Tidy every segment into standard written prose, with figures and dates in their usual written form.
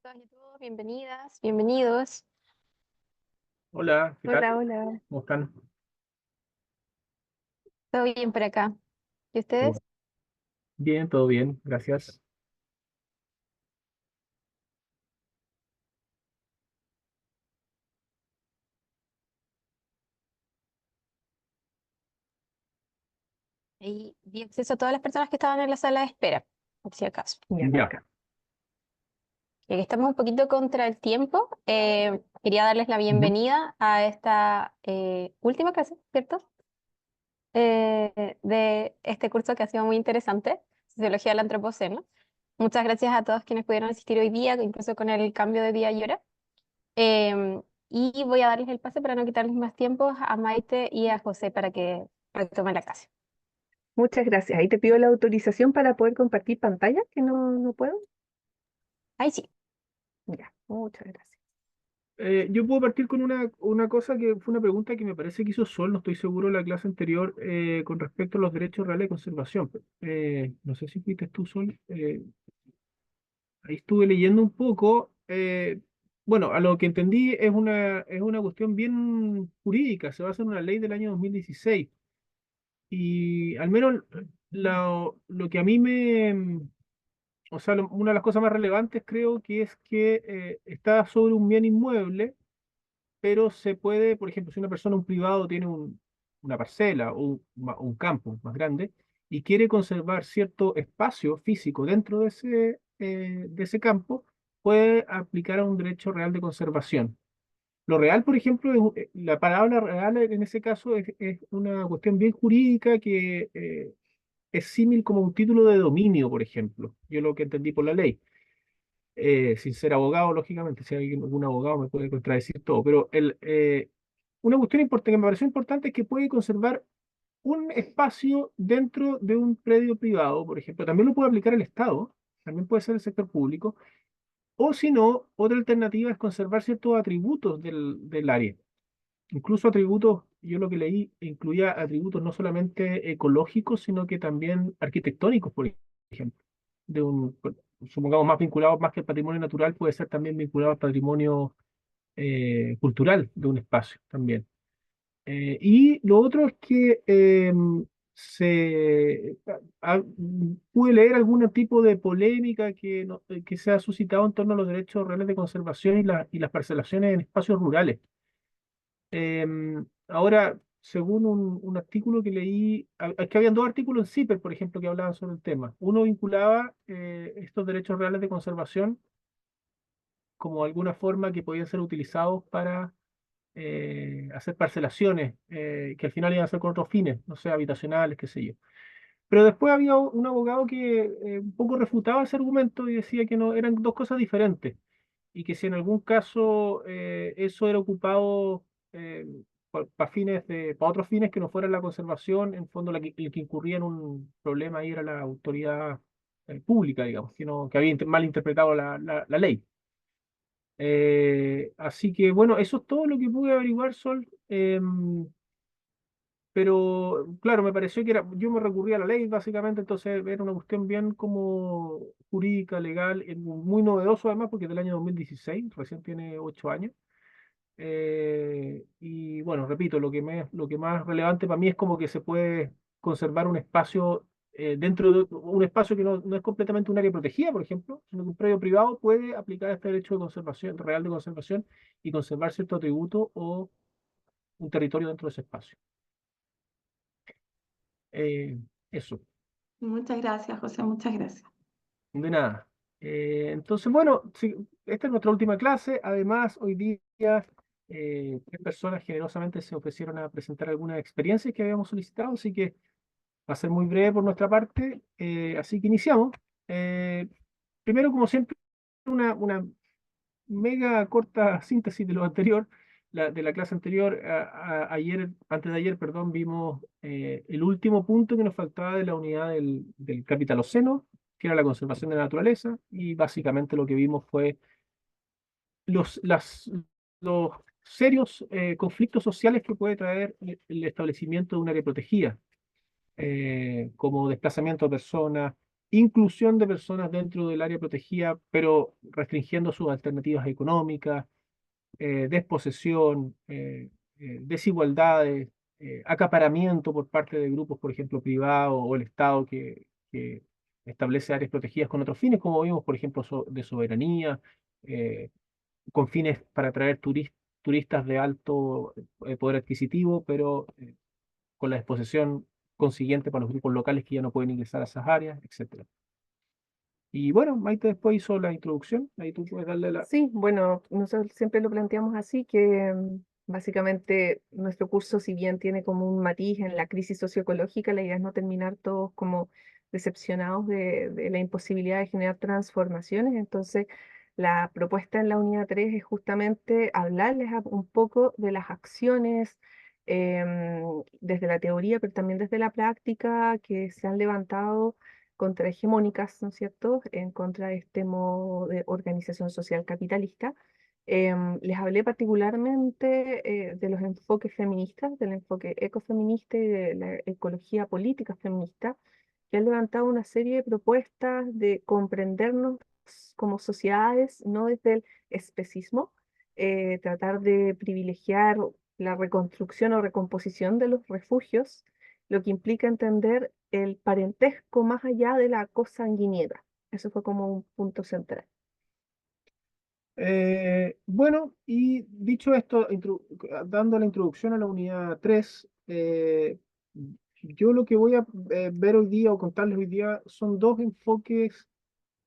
todas y todos, bienvenidas, bienvenidos. Hola, ¿qué tal? Hola, hola. ¿Cómo están? ¿Todo bien por acá? ¿Y Qué ustedes? bueno. Bien, todo bien, gracias. Y di acceso a todas las personas que estaban en la sala de espera, por si acaso. Ya. Ya que estamos un poquito contra el tiempo, quería darles la Ujú. bienvenida a esta última clase, ¿cierto? De este curso que ha sido muy interesante, Sociología del Antropoceno. Muchas gracias a todos quienes pudieron asistir hoy día, incluso con el cambio de día y hora. Em, y voy a darles el pase para no quitarles más tiempo a Maite y a José para que retomen la clase. Muchas gracias. Ahí te pido la autorización para poder compartir pantalla, que no puedo. Ahí sí. Ya, muchas gracias. Yo puedo partir con una cosa que fue una pregunta que me parece que hizo Sol, no estoy seguro, en la clase anterior, con respecto a los derechos reales de conservación. No sé si fuiste tú, Sol. Ahí estuve leyendo un poco. Bueno, a lo que entendí es una cuestión bien jurídica, se basa en una ley del año 2016. Y al menos lo que a mí o sea, una de las cosas más relevantes creo que es que está sobre un bien inmueble, pero se puede, por ejemplo, si una persona, un privado, tiene una parcela o un campo más grande y quiere conservar cierto espacio físico dentro de ese campo, puede aplicar a un derecho real de conservación. Lo real, por ejemplo, la palabra real en ese caso es una cuestión bien jurídica que es símil como un título de dominio, por ejemplo. Yo lo que entendí por la ley, sin ser abogado, lógicamente, si hay algún abogado me puede contradecir todo, pero una cuestión importante que me pareció importante es que puede conservar un espacio dentro de un predio privado, por ejemplo. También lo puede aplicar el Estado, también puede ser el sector público, o si no, otra alternativa es conservar ciertos atributos del área. Incluso atributos, yo lo que leí incluía atributos no solamente ecológicos, sino que también arquitectónicos, por ejemplo. Supongamos, más vinculado, más que el patrimonio natural, puede ser también vinculado al patrimonio cultural de un espacio también. Y lo otro es que pude leer algún tipo de polémica que se ha suscitado en torno a los derechos reales de conservación y las parcelaciones en espacios rurales. Ahora, según un artículo que leí, es que habían dos artículos en CIPER, por ejemplo, que hablaban sobre el tema. Uno vinculaba estos derechos reales de conservación como alguna forma que podían ser utilizados para hacer parcelaciones, que al final iban a ser con otros fines, no sé, habitacionales, qué sé yo. Pero después había un abogado que un poco refutaba ese argumento y decía que no, eran dos cosas diferentes y que si en algún caso eso era ocupado para otros fines que no fueran la conservación, en fondo el que incurría en un problema ahí era la autoridad pública, digamos, que había mal interpretado la ley. Así que bueno, eso es todo lo que pude averiguar, Sol. Pero claro, me pareció que yo me recurría a la ley básicamente, entonces era una cuestión bien como jurídica, legal, muy novedoso además porque es del año 2016, recién tiene 8 años. Y bueno, repito, lo que más relevante para mí es como que se puede conservar un espacio dentro de un espacio que no es completamente un área protegida, por ejemplo, sino que un predio privado puede aplicar este derecho de conservación, real de conservación y conservar cierto atributo o un territorio dentro de ese espacio. Eh, Eso. Muchas gracias, José, muchas gracias. De nada. Entonces, bueno, sí, esta es nuestra última clase. Además, hoy día 3 personas generosamente se ofrecieron a presentar algunas experiencias que habíamos solicitado, así que va a ser muy breve por nuestra parte. Así que iniciamos. Eh, Primero, como siempre, una mega corta síntesis de lo anterior, de la clase anterior. Ayer, antes de ayer, perdón, vimos el último punto que nos faltaba de la unidad del capitaloceno, que era la conservación de la naturaleza, y básicamente lo que vimos fue los, las, los serios conflictos sociales que puede traer el establecimiento de un área protegida, como desplazamiento de personas, inclusión de personas dentro del área protegida, pero restringiendo sus alternativas económicas, desposesión, desigualdades, acaparamiento por parte de grupos, por ejemplo, privados o el Estado que establece áreas protegidas con otros fines, como vimos, por ejemplo, de soberanía, eh, con fines para atraer turistas de alto poder adquisitivo, pero con la desposesión consiguiente para los grupos locales que ya no pueden ingresar a esas áreas, etcétera. Y bueno, Maite después hizo la introducción, ahí tú puedes darle la... Sí, bueno, nosotros siempre lo planteamos así, que básicamente nuestro curso, si bien tiene como un matiz en la crisis socioecológica, la idea es no terminar todos como decepcionados de la imposibilidad de generar transformaciones. Entonces, la propuesta en la unidad 3 es justamente hablarles un poco de las acciones desde la teoría, pero también desde la práctica que se han levantado contrahegemónicas, ¿no es cierto?, en contra de este modo de organización social capitalista. Les hablé particularmente de los enfoques feministas, del enfoque ecofeminista y de la ecología política feminista, que han levantado una serie de propuestas de comprendernos como sociedades, no desde el especismo, tratar de privilegiar la reconstrucción o recomposición de los refugios, lo que implica entender el parentesco más allá de la consanguinidad. Eso fue como un punto central. Bueno, y dicho esto, dando la introducción a la unidad 3, yo lo que voy a ver hoy día o contarles hoy día son dos enfoques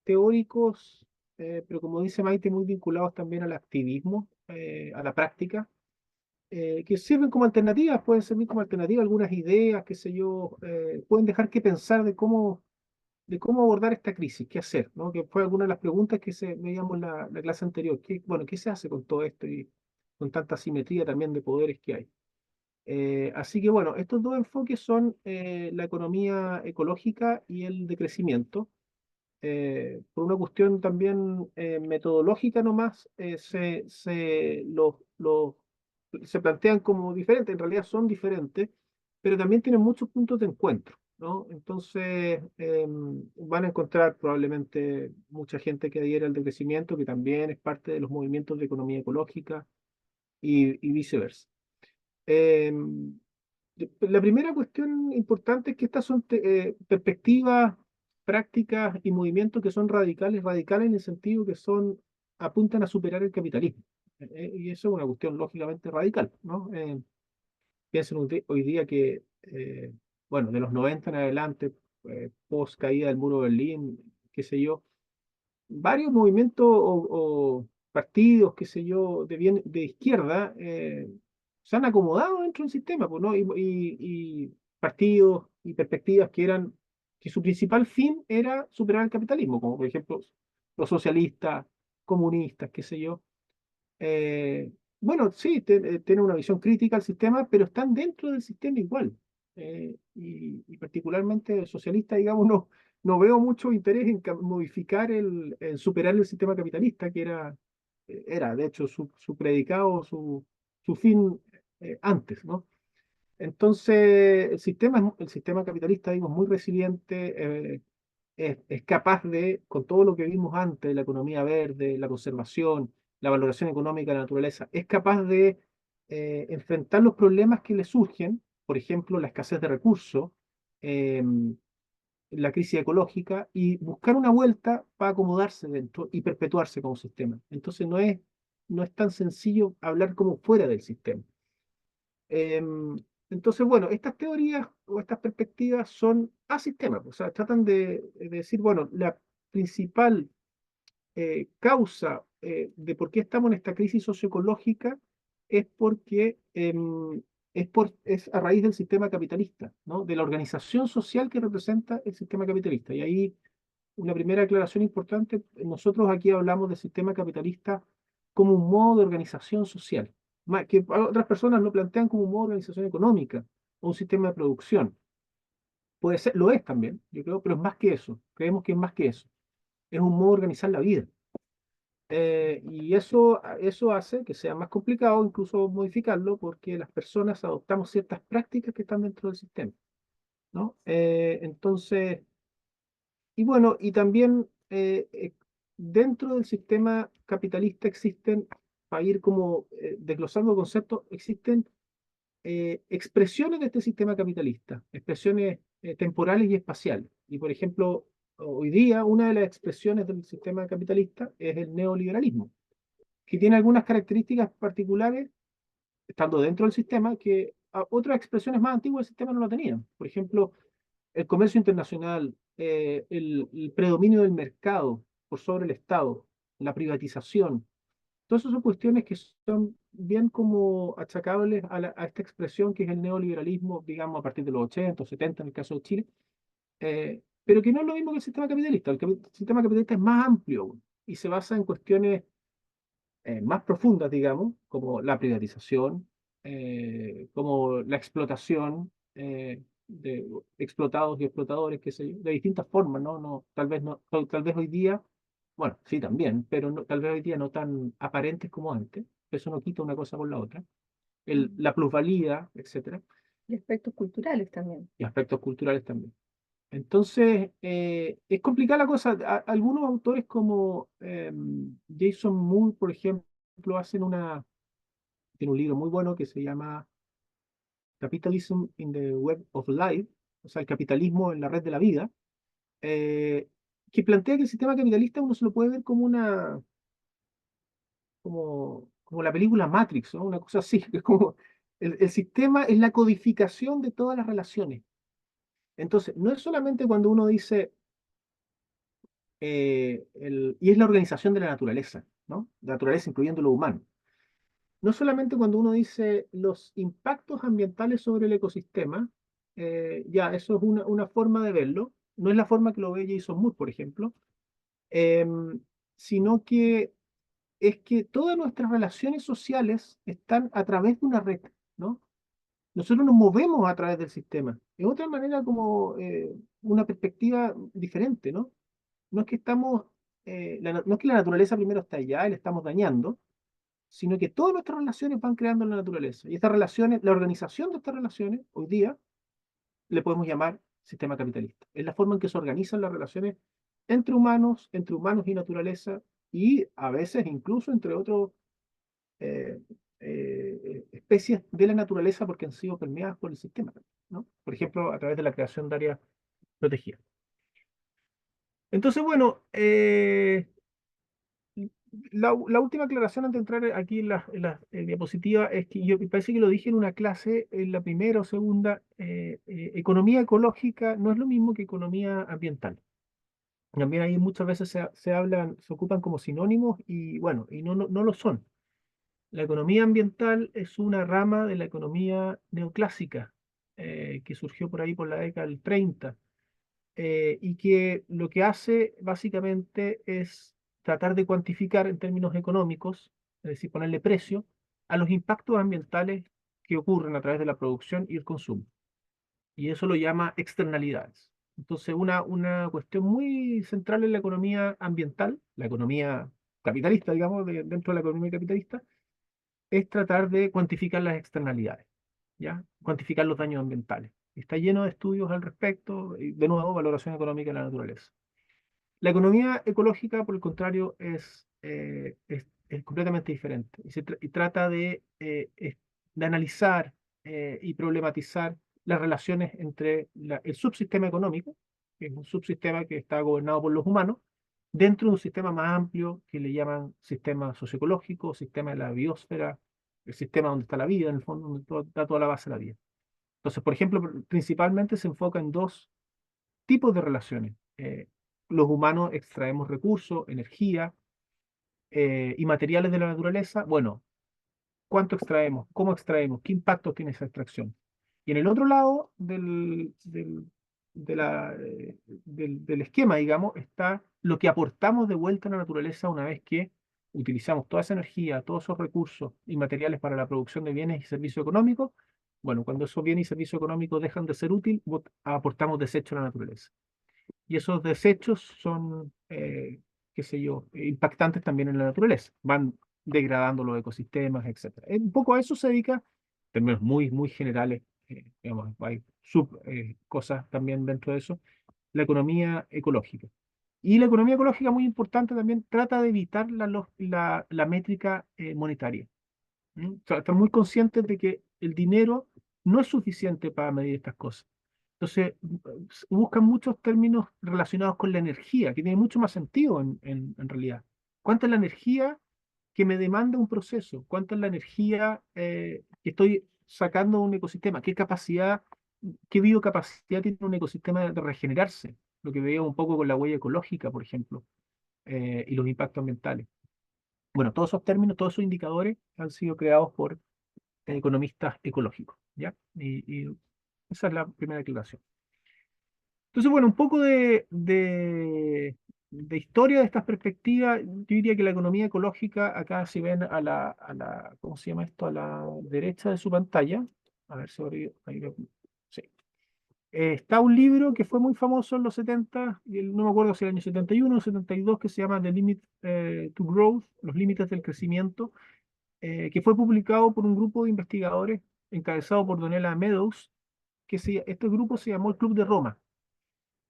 teóricos, pero como dice Maite, muy vinculados también al activismo, a la práctica, que sirven como alternativas, pueden servir como alternativas algunas ideas, qué sé yo, pueden dejar que pensar de cómo abordar esta crisis, qué hacer, ¿no? Que fue alguna de las preguntas que veíamos en la clase anterior. Bueno, ¿qué se hace con todo esto y con tanta asimetría también de poderes que hay? Así que bueno, estos dos enfoques son la economía ecológica y el de crecimiento. Por una cuestión también metodológica nomás, se plantean como diferentes, en realidad son diferentes, pero también tienen muchos puntos de encuentro, ¿no? Entonces, van a encontrar probablemente mucha gente que adhiere al decrecimiento, que también es parte de los movimientos de economía ecológica y viceversa. Em, la primera cuestión importante es que estas son perspectivas, prácticas y movimientos que son radicales, radicales en el sentido que apuntan a superar el capitalismo. Y eso es una cuestión lógicamente radical, ¿no? Piensen hoy día que, bueno, de los 90 en adelante, post caída del muro de Berlín, qué sé yo, varios movimientos o partidos, qué sé yo, de izquierda, se han acomodado dentro del sistema, pues, ¿no? Y partidos y perspectivas que su principal fin era superar el capitalismo, como por ejemplo los socialistas, comunistas, qué sé yo. Eh, bueno, sí, tienen una visión crítica al sistema, pero están dentro del sistema igual. Y particularmente el socialista, digamos, no veo mucho interés en modificar en superar el sistema capitalista, que era de hecho, su predicado, su fin antes, ¿no? Entonces, el sistema capitalista, digo, es muy resiliente, es capaz de, con todo lo que vimos antes, la economía verde, la conservación, la valoración económica de la naturaleza, es capaz de enfrentar los problemas que le surgen, por ejemplo, la escasez de recursos, eh, la crisis ecológica, y buscar una vuelta para acomodarse dentro y perpetuarse como sistema. Entonces no es tan sencillo hablar como fuera del sistema. Entonces, bueno, estas teorías o estas perspectivas son asistema, o sea, tratan de decir, bueno, la principal causa de por qué estamos en esta crisis socioecológica es porque es a raíz del sistema capitalista, ¿no? De la organización social que representa el sistema capitalista. Y ahí una primera aclaración importante, nosotros aquí hablamos del sistema capitalista como un modo de organización social, que otras personas lo plantean como un modo de organización económica o un sistema de producción. Puede ser, lo es también, yo creo, pero es más que eso. Creemos que es más que eso. Es un modo de organizar la vida. Y eso hace que sea más complicado incluso modificarlo porque las personas adoptamos ciertas prácticas que están dentro del sistema, ¿no? Entonces, y bueno, y también dentro del sistema capitalista existen, para ir como desglosando conceptos, existen expresiones de este sistema capitalista, expresiones temporales y espaciales. Y por ejemplo, hoy día una de las expresiones del sistema capitalista es el neoliberalismo, que tiene algunas características particulares, estando dentro del sistema, que otras expresiones más antiguas del sistema no lo tenían. Por ejemplo, el comercio internacional, el predominio del mercado por sobre el Estado, la privatización. Todas esas son cuestiones que son bien como achacables a esta expresión que es el neoliberalismo, digamos, a partir de los 80 o 70 en el caso de Chile, pero que no es lo mismo que el sistema capitalista. El sistema capitalista es más amplio y se basa en cuestiones más profundas, digamos, como la privatización, como la explotación de explotados y explotadores, qué sé yo, de distintas formas, ¿no? Tal vez hoy día, bueno, sí también, pero tal vez hoy día no tan aparentes como antes. Eso no quita una cosa por la otra. Mm. La plusvalía, etcétera, Y aspectos culturales también. y aspectos culturales también. Entonces, es complicada la cosa. Algunos autores como Jason Moore, por ejemplo, hacen tiene un libro muy bueno que se llama Capitalism in the Web of Life, o sea, el capitalismo en la red de la vida, eh, que plantea que el sistema capitalista uno se lo puede ver como como la película Matrix, ¿no? Una cosa así, que es como el sistema es la codificación de todas las relaciones. Entonces, no es solamente cuando uno dice, y es la organización de la naturaleza, ¿no? La naturaleza incluyendo lo humano. No solamente cuando uno dice los impactos ambientales sobre el ecosistema, ya, eso es una forma de verlo, no es la forma que lo ve Jason Moore, por ejemplo, em, sino que es que todas nuestras relaciones sociales están a través de una red, ¿no? Nosotros nos movemos a través del sistema. Es otra manera como una perspectiva diferente, ¿no? No es que no es que la naturaleza primero está allá y la estamos dañando, sino que todas nuestras relaciones van creando la naturaleza. Y estas relaciones, la organización de estas relaciones, hoy día, le podemos llamar sistema capitalista. Es la forma en que se organizan las relaciones entre humanos y naturaleza, y a veces incluso entre otras eh, especies de la naturaleza porque han sido permeadas por el sistema, ¿no? Por ejemplo, a través de la creación de áreas protegidas. Entonces, bueno, la última aclaración antes de entrar aquí en la diapositiva es que yo me parece que lo dije en una clase, en la primera o segunda, economía ecológica no es lo mismo que economía ambiental. También ahí muchas veces se ocupan como sinónimos y bueno, y no lo son. La economía ambiental es una rama de la economía neoclásica que surgió por ahí por la década del 30 y que lo que hace básicamente es tratar de cuantificar en términos económicos, es decir, ponerle precio a los impactos ambientales que ocurren a través de la producción y el consumo. Y eso lo llama externalidades. Entonces, una cuestión muy central en la economía ambiental, la economía capitalista, digamos, dentro de la economía capitalista, es tratar de cuantificar las externalidades, ¿ya? Cuantificar los daños ambientales. Está lleno de estudios al respecto, y de nuevo, valoración económica de la naturaleza. La economía ecológica, por el contrario, es completamente diferente y trata de analizar y problematizar las relaciones entre el subsistema económico, que es un subsistema que está gobernado por los humanos, dentro de un sistema más amplio que le llaman sistema socioecológico, sistema de la biosfera, el sistema donde está la vida, en el fondo, donde está toda la base de la vida. Entonces, por ejemplo, principalmente se enfoca en dos tipos de relaciones. Los humanos extraemos recursos, energía y materiales de la naturaleza. Bueno, ¿cuánto extraemos? ¿Cómo extraemos? ¿Qué impacto tiene esa extracción? Y en el otro lado del esquema, digamos, está lo que aportamos de vuelta a la naturaleza una vez que utilizamos toda esa energía, todos esos recursos y materiales para la producción de bienes y servicios económicos. Bueno, cuando esos bienes y servicios económicos dejan de ser útiles, aportamos desechos a la naturaleza. Y esos desechos son, qué sé yo, impactantes también en la naturaleza. Van degradando los ecosistemas, etcétera. Un poco a eso se dedica, en términos muy, muy generales, digamos, hay sub cosas también dentro de eso. la economía ecológica. Y la economía ecológica, muy importante también, trata de evitar la métrica monetaria. ¿Mm? O sea, están muy conscientes de que el dinero no es suficiente para medir estas cosas. Entonces, buscan muchos términos relacionados con la energía, que tiene mucho más sentido en realidad. ¿Cuánta es la energía que me demanda un proceso? ¿Cuánta es la energía que estoy sacando de un ecosistema? ¿Qué capacidad, qué biocapacidad tiene un ecosistema de regenerarse? Lo que veía un poco con la huella ecológica, por ejemplo, y los impactos ambientales. Bueno, todos esos términos, todos esos indicadores han sido creados por economistas ecológicos, ¿ya? Y esa es la primera declaración. Entonces, bueno, un poco de historia de estas perspectivas. Yo diría que la economía ecológica, acá si ven ¿cómo se llama esto? A la derecha de su pantalla. A ver si ahí sí. Está un libro que fue muy famoso en los 70, no me acuerdo si el año 71 o 72, que se llama The Limit to Growth, los límites del crecimiento, que fue publicado por un grupo de investigadores encabezado por Donella Meadows, este grupo se llamó el Club de Roma.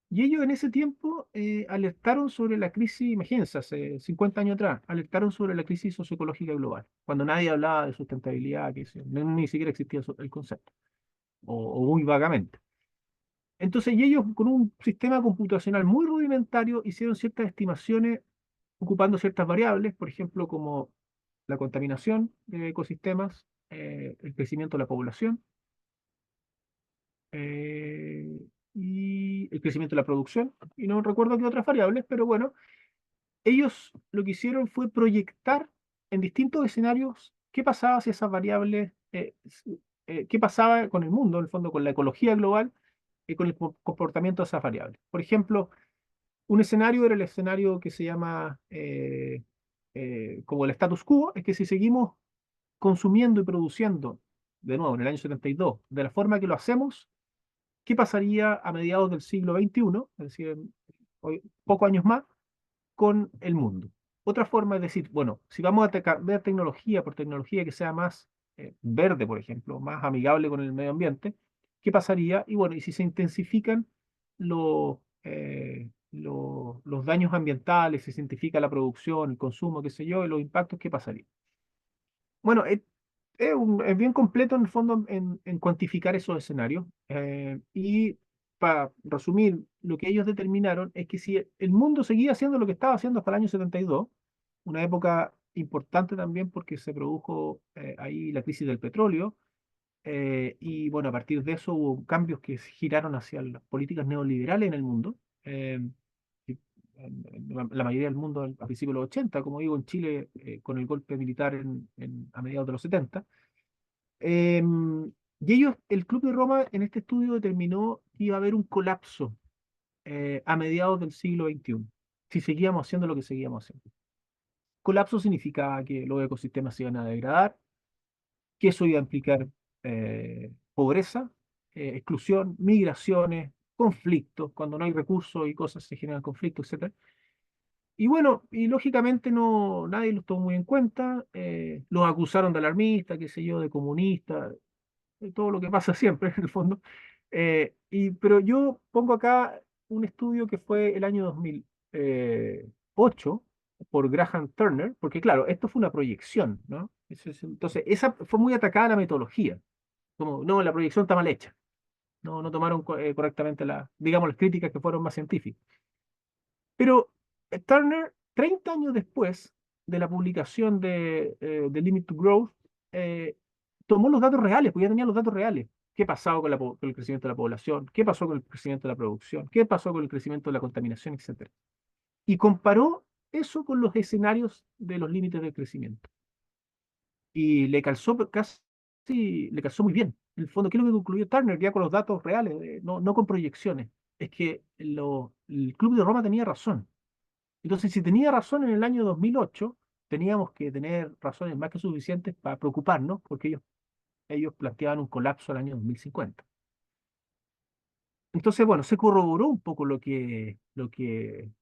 Y ellos en ese tiempo alertaron sobre la crisis, imagínense, hace 50 años atrás, alertaron sobre la crisis socioecológica global, cuando nadie hablaba de sustentabilidad, ni siquiera existía el concepto, o muy vagamente. Entonces, y ellos con un sistema computacional muy rudimentario hicieron ciertas estimaciones ocupando ciertas variables, por ejemplo, como la contaminación de ecosistemas, el crecimiento de la población, eh, y el crecimiento de la producción, y no recuerdo qué otras variables, pero bueno, ellos lo que hicieron fue proyectar en distintos escenarios qué pasaba si esas variables, qué pasaba con el mundo, en el fondo, con la ecología global y con el comportamiento de esas variables. Por ejemplo, un escenario era el escenario que se llama como el status quo, es que si seguimos consumiendo y produciendo, de nuevo, en el año 72, de la forma que lo hacemos, ¿qué pasaría a mediados del siglo XXI, es decir, hoy, pocos años más, con el mundo? Otra forma es decir, bueno, si vamos a ver tecnología por tecnología que sea más verde, por ejemplo, más amigable con el medio ambiente, ¿qué pasaría? Y bueno, y si se intensifican los daños ambientales, se intensifica la producción, el consumo, qué sé yo, y los impactos, ¿qué pasaría? Bueno, es bien completo en el fondo en cuantificar esos escenarios. Y para resumir, lo que ellos determinaron es que si el mundo seguía haciendo lo que estaba haciendo hasta el año 72, una época importante también porque se produjo ahí la crisis del petróleo, y bueno, a partir de eso hubo cambios que giraron hacia las políticas neoliberales en el mundo. eh, y en la mayoría del mundo a principios de los 80, como digo, en Chile con el golpe militar a mediados de los 70. Y ellos, el Club de Roma, en este estudio determinó que iba a haber un colapso a mediados del siglo XXI, si seguíamos haciendo lo que seguíamos haciendo. Colapso significaba que los ecosistemas se iban a degradar, que eso iba a implicar pobreza, exclusión, migraciones, conflictos, cuando no hay recursos y cosas se generan conflictos, etcétera. Y bueno, y lógicamente no, nadie los tomó muy en cuenta, los acusaron de alarmistas, qué sé yo, de comunistas, todo lo que pasa siempre en el fondo. Pero yo pongo acá un estudio que fue el año 2008 por Graham Turner, porque claro, esto fue una proyección, ¿no? Entonces, esa fue muy atacada la metodología, como, no, la proyección está mal hecha, no tomaron correctamente digamos, las críticas que fueron más científicas. Pero Turner, 30 años después de la publicación de Limit to Growth, eh, tomó los datos reales, porque ya tenía los datos reales. ¿Qué pasaba con el crecimiento de la población? ¿Qué pasó con el crecimiento de la producción? ¿Qué pasó con el crecimiento de la contaminación, etcétera? Y comparó eso con los escenarios de los límites del crecimiento. Y le calzó muy bien. En el fondo, ¿qué es lo que concluyó Turner ya con los datos reales, no con proyecciones? Es que el Club de Roma tenía razón. Entonces, si tenía razón en el año 2008, teníamos que tener razones más que suficientes para preocuparnos, porque ellos planteaban un colapso al año 2050. Entonces, bueno, se corroboró un poco lo que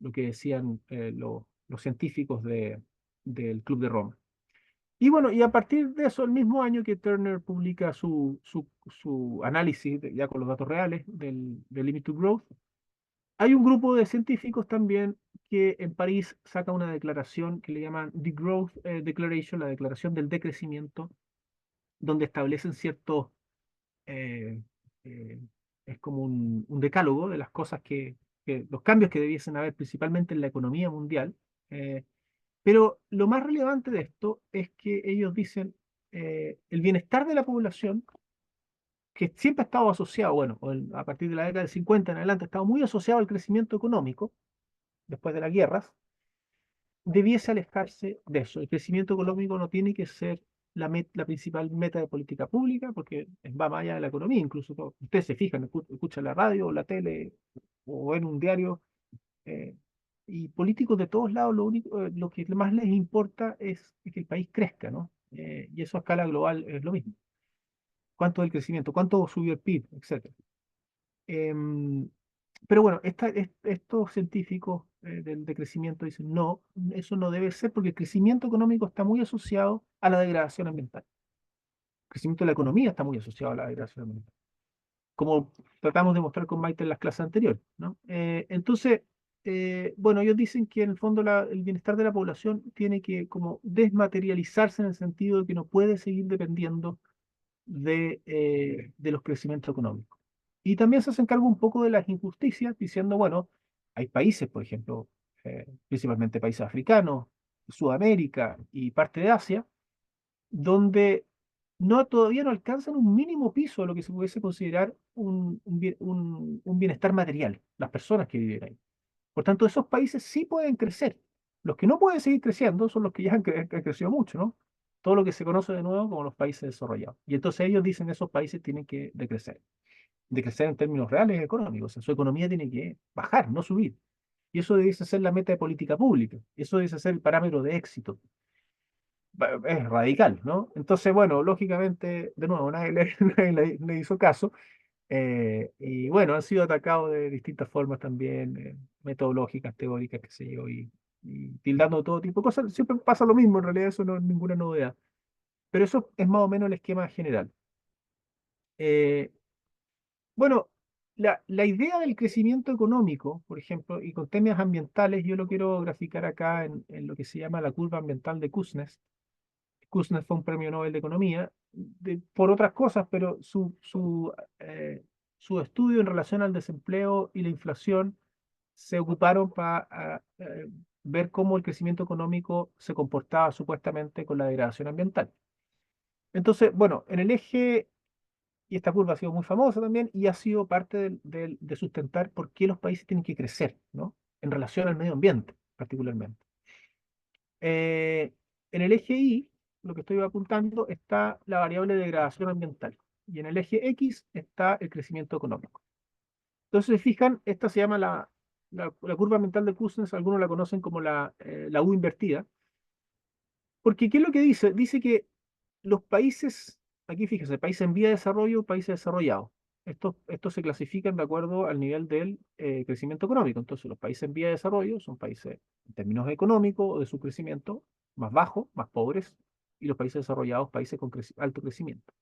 decían los científicos del Club de Roma. Y bueno, y a partir de eso, el mismo año que Turner publica su análisis, ya con los datos reales del Limit to Growth, Hay un grupo de científicos también que en París saca una declaración que le llaman The Growth Declaration, la declaración del decrecimiento, donde establecen ciertos, eh, eh, es como un decálogo de las cosas los cambios que debiesen haber principalmente en la economía mundial. eh, pero lo más relevante de esto es que ellos dicen el bienestar de la población, que siempre ha estado asociado, bueno, a partir de la década del 50 en adelante, ha estado muy asociado al crecimiento económico después de las guerras, debiese alejarse de eso. El crecimiento económico no tiene que ser la principal meta de política pública, porque va más allá de la economía. Incluso ustedes se fijan, escuchan la radio, la tele o ven un diario, eh, y políticos de todos lados, lo que más les importa es que el país crezca, ¿no? Y eso a escala global es lo mismo. ¿Cuánto es el crecimiento? ¿Cuánto subió el PIB? Etcétera. Em, pero bueno, estos científicos del crecimiento dicen, no, eso no debe ser porque el crecimiento económico está muy asociado a la degradación ambiental. El crecimiento de la economía está muy asociado a la degradación ambiental, como tratamos de mostrar con Maite en las clases anteriores, ¿no? Entonces, bueno, ellos dicen que en el fondo el bienestar de la población tiene que como desmaterializarse en el sentido de que no puede seguir dependiendo de los crecimientos económicos. Y también se hacen cargo un poco de las injusticias, diciendo, bueno, hay países, por ejemplo, principalmente países africanos, Sudamérica y parte de Asia, donde todavía no alcanzan un mínimo piso de lo que se pudiese considerar un bienestar material, las personas que viven ahí. Por tanto, esos países sí pueden crecer. Los que no pueden seguir creciendo son los que ya han crecido mucho, ¿no? Todo lo que se conoce de nuevo como los países desarrollados. Y entonces ellos dicen que esos países tienen que decrecer en términos reales económicos. O sea, su economía tiene que bajar, no subir. Y eso debe ser la meta de política pública. Eso debe ser el parámetro de éxito. Es radical, ¿no? Entonces, bueno, lógicamente, de nuevo, nadie le hizo caso. Y bueno, han sido atacados de distintas formas también, metodológicas, teóricas, qué sé yo, y tildando todo tipo de cosas. Siempre pasa lo mismo, en realidad eso no es ninguna novedad. Pero eso es más o menos el esquema general. Eh, bueno, la idea del crecimiento económico, por ejemplo, y con temas ambientales, yo lo quiero graficar acá en lo que se llama la curva ambiental de Kuznets. Kuznets fue un premio Nobel de Economía por otras cosas, pero su estudio en relación al desempleo y la inflación se ocuparon para ver cómo el crecimiento económico se comportaba supuestamente con la degradación ambiental. Entonces, bueno, en el eje, y esta curva ha sido muy famosa también, y ha sido parte de sustentar por qué los países tienen que crecer, ¿no? En relación al medio ambiente, particularmente. Eh, en el eje Y, lo que estoy apuntando, está la variable de degradación ambiental. Y en el eje X está el crecimiento económico. Entonces, si fijan, esta se llama la curva ambiental de Cousins, algunos la conocen como la U invertida. Porque, ¿qué es lo que dice? Dice que los países, aquí fíjese, países en vía de desarrollo, países desarrollados. Estos se clasifican de acuerdo al nivel del crecimiento económico. Entonces, los países en vía de desarrollo son países, en términos económicos o de su crecimiento, más bajos, más pobres, y los países desarrollados, países con alto crecimiento.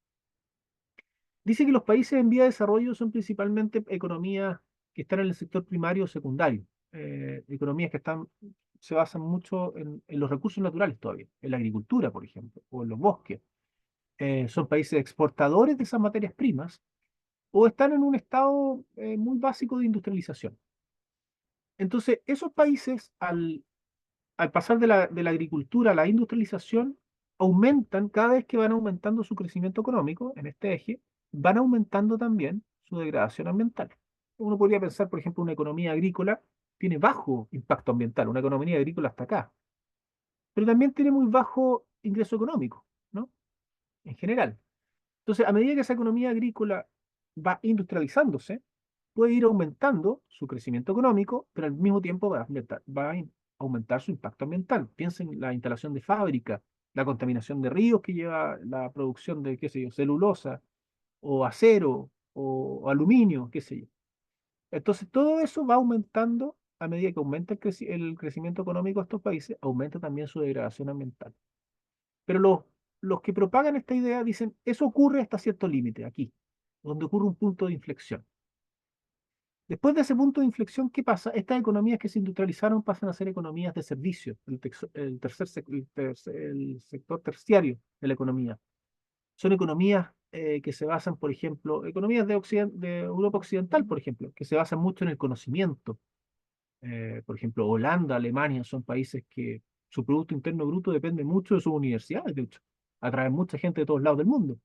Dice que los países en vía de desarrollo son principalmente economías que están en el sector primario o secundario, economías que se basan mucho en los recursos naturales todavía, en la agricultura, por ejemplo, o en los bosques. Son países exportadores de esas materias primas o están en un estado muy básico de industrialización. Entonces, esos países, al pasar de la agricultura a la industrialización, aumentan, cada vez que van aumentando su crecimiento económico en este eje, van aumentando también su degradación ambiental. Uno podría pensar, por ejemplo, una economía agrícola tiene bajo impacto ambiental, una economía agrícola hasta acá, pero también tiene muy bajo ingreso económico, ¿no? En general. Entonces, a medida que esa economía agrícola va industrializándose, puede ir aumentando su crecimiento económico, pero al mismo tiempo va a aumentar su impacto ambiental. Piensen en la instalación de fábricas, la contaminación de ríos que lleva la producción de, qué sé yo, celulosa, o acero, o aluminio, qué sé yo. Entonces, todo eso va aumentando a medida que aumenta el crecimiento económico de estos países, aumenta también su degradación ambiental. Pero los que propagan esta idea dicen, eso ocurre hasta cierto límite, aquí, donde ocurre un punto de inflexión. Después de ese punto de inflexión, ¿qué pasa? Estas economías que se industrializaron pasan a ser economías de servicio, el sector terciario de la economía. Son economías que se basan, por ejemplo, economías de Europa Occidental, por ejemplo, que se basan mucho en el conocimiento. Por ejemplo, Holanda, Alemania son países que su Producto Interno Bruto depende mucho de sus universidades, de hecho, atraen mucha gente de todos lados del mundo.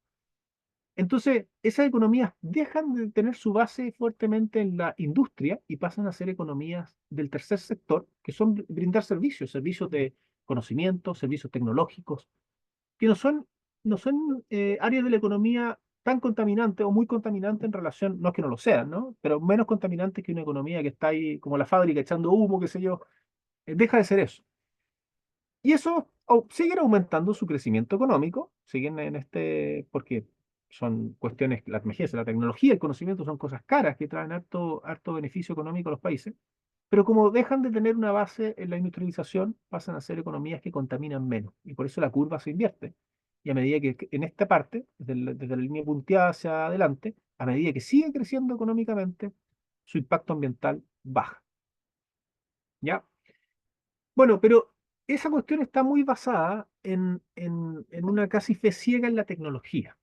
Entonces, esas economías dejan de tener su base fuertemente en la industria y pasan a ser economías del tercer sector, que son brindar servicios, servicios de conocimiento, servicios tecnológicos, que no son áreas de la economía tan contaminantes o muy contaminantes en relación, no es que no lo sean, ¿no? Pero menos contaminantes que una economía que está ahí como la fábrica echando humo, qué sé yo, deja de ser eso. Y eso siguen aumentando su crecimiento económico, siguen en porque son cuestiones, la imagínense, la tecnología, el conocimiento son cosas caras que traen harto beneficio económico a los países, pero como dejan de tener una base en la industrialización, pasan a ser economías que contaminan menos, y por eso la curva se invierte. Y a medida que en esta parte, desde la línea punteada hacia adelante, a medida que sigue creciendo económicamente, su impacto ambiental baja. ¿Ya? Bueno, pero esa cuestión está muy basada en una casi fe ciega en la tecnología.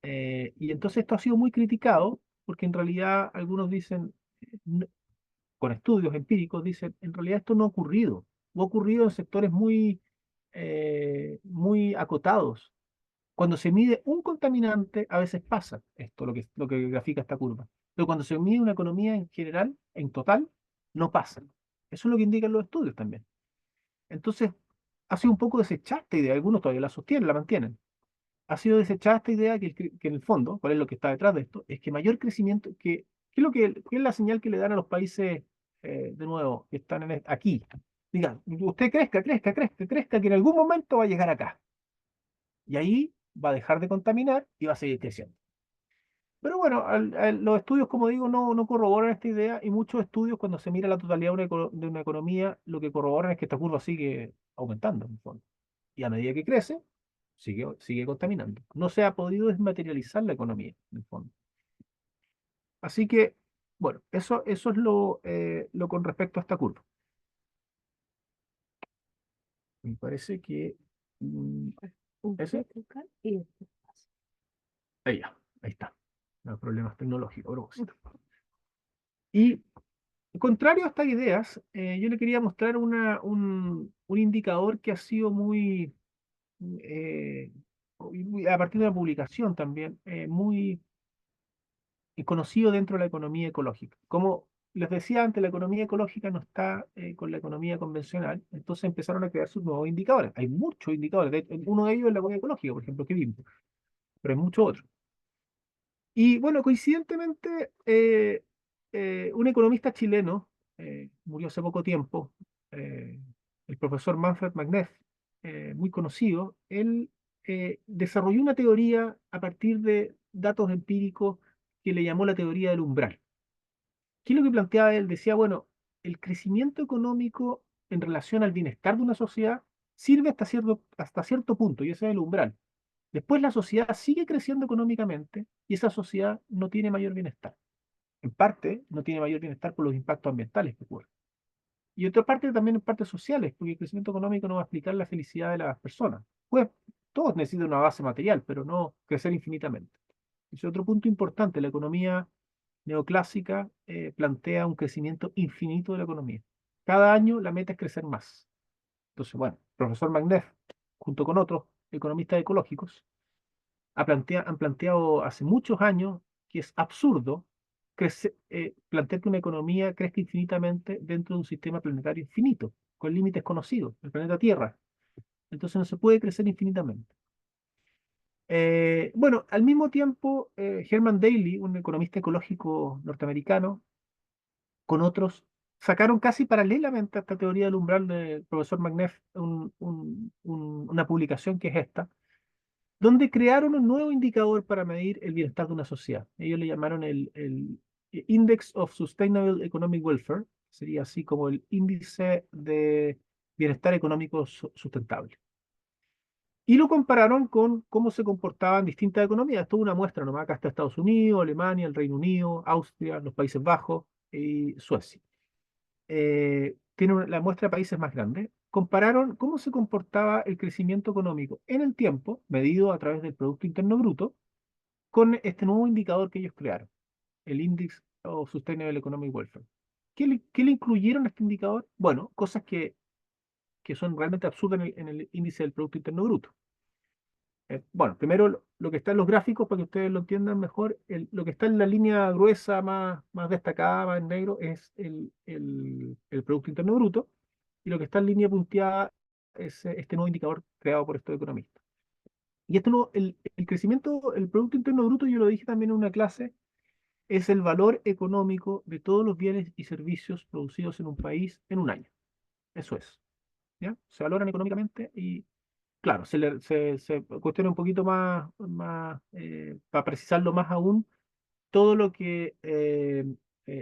Y entonces esto ha sido muy criticado porque en realidad algunos dicen, no- con estudios empíricos, dicen, en realidad esto no ha ocurrido. O ha ocurrido en sectores muy acotados. Cuando se mide un contaminante, a veces pasa esto, lo que grafica esta curva. Pero cuando se mide una economía en general, en total, no pasa. Eso es lo que indican los estudios también. Entonces, ha sido un poco desechada esta idea, algunos todavía la sostienen, la mantienen. Ha sido desechada esta idea que en el fondo, ¿cuál es lo que está detrás de esto? Es que mayor crecimiento, ¿qué es qué es la señal que le dan a los países, de nuevo, que están aquí? Digan, usted crezca, crezca, crezca, crezca, que en algún momento va a llegar acá. Y ahí va a dejar de contaminar y va a seguir creciendo. Pero bueno, los estudios, como digo, no corroboran esta idea y muchos estudios, cuando se mira la totalidad de una economía, lo que corroboran es que esta curva sigue aumentando, en el fondo. Y a medida que crece, sigue contaminando. No se ha podido desmaterializar la economía, en el fondo. Así que, bueno, eso es lo con respecto a esta curva. Me parece que... mm, ¿ese? Y después pasa. Ahí ya, ahí está. Los problemas tecnológicos, a propósito. Y contrario a estas ideas, yo le quería mostrar un indicador que ha sido eh, a partir de una publicación también, muy conocido dentro de la economía ecológica. Como les decía antes, la economía ecológica no está con la economía convencional, entonces empezaron a crear sus nuevos indicadores. Hay muchos indicadores, uno de ellos es la economía ecológica, por ejemplo, que vimos, pero hay muchos otros. Y bueno, coincidentemente, un economista chileno murió hace poco tiempo, eh, el profesor Manfred Magneff, muy conocido. Él desarrolló una teoría a partir de datos empíricos que le llamó la teoría del umbral. ¿Qué es lo que planteaba él? Decía, bueno, el crecimiento económico en relación al bienestar de una sociedad sirve hasta cierto punto, y ese es el umbral. Después la sociedad sigue creciendo económicamente y esa sociedad no tiene mayor bienestar. En parte, no tiene mayor bienestar por los impactos ambientales que ocurren. Y otra parte también en partes sociales, porque el crecimiento económico no va a explicar la felicidad de las personas. Pues todos necesitan una base material, pero no crecer infinitamente. Ese es otro punto importante. La economía neoclásica plantea un crecimiento infinito de la economía. Cada año la meta es crecer más. Entonces, bueno, el profesor Magneff, junto con otros economistas ecológicos, han planteado hace muchos años que es absurdo plantear que una economía crezca infinitamente dentro de un sistema planetario infinito, con límites conocidos, el planeta Tierra. Entonces no se puede crecer infinitamente. Bueno, al mismo tiempo, Herman Daly, un economista ecológico norteamericano, con otros, sacaron casi paralelamente a esta teoría del umbral del profesor Magneff una publicación que es esta, donde crearon un nuevo indicador para medir el bienestar de una sociedad. Ellos le llamaron el Index of Sustainable Economic Welfare, sería así como el índice de bienestar económico sustentable. Y lo compararon con cómo se comportaban distintas economías. Esto es una muestra nomás. Acá está Estados Unidos, Alemania, el Reino Unido, Austria, los Países Bajos, y Suecia. Tiene la muestra de países más grande. Compararon cómo se comportaba el crecimiento económico en el tiempo, medido a través del Producto Interno Bruto, con este nuevo indicador que ellos crearon, el Index of Sustainable Economic Welfare. ¿Qué le incluyeron a este indicador? Bueno, cosas que son realmente absurdas en el índice del Producto Interno Bruto. Bueno, primero lo que está en los gráficos, para que ustedes lo entiendan mejor, lo que está en la línea gruesa más destacada, más en negro, es el Producto Interno Bruto, y lo que está en línea punteada es este nuevo indicador creado por estos economistas. Y esto no, el crecimiento, el Producto Interno Bruto, yo lo dije también en una clase, es el valor económico de todos los bienes y servicios producidos en un país en un año. Eso es, ¿ya? Se valoran económicamente y, claro, se cuestiona un poquito para precisarlo más aún, todo lo que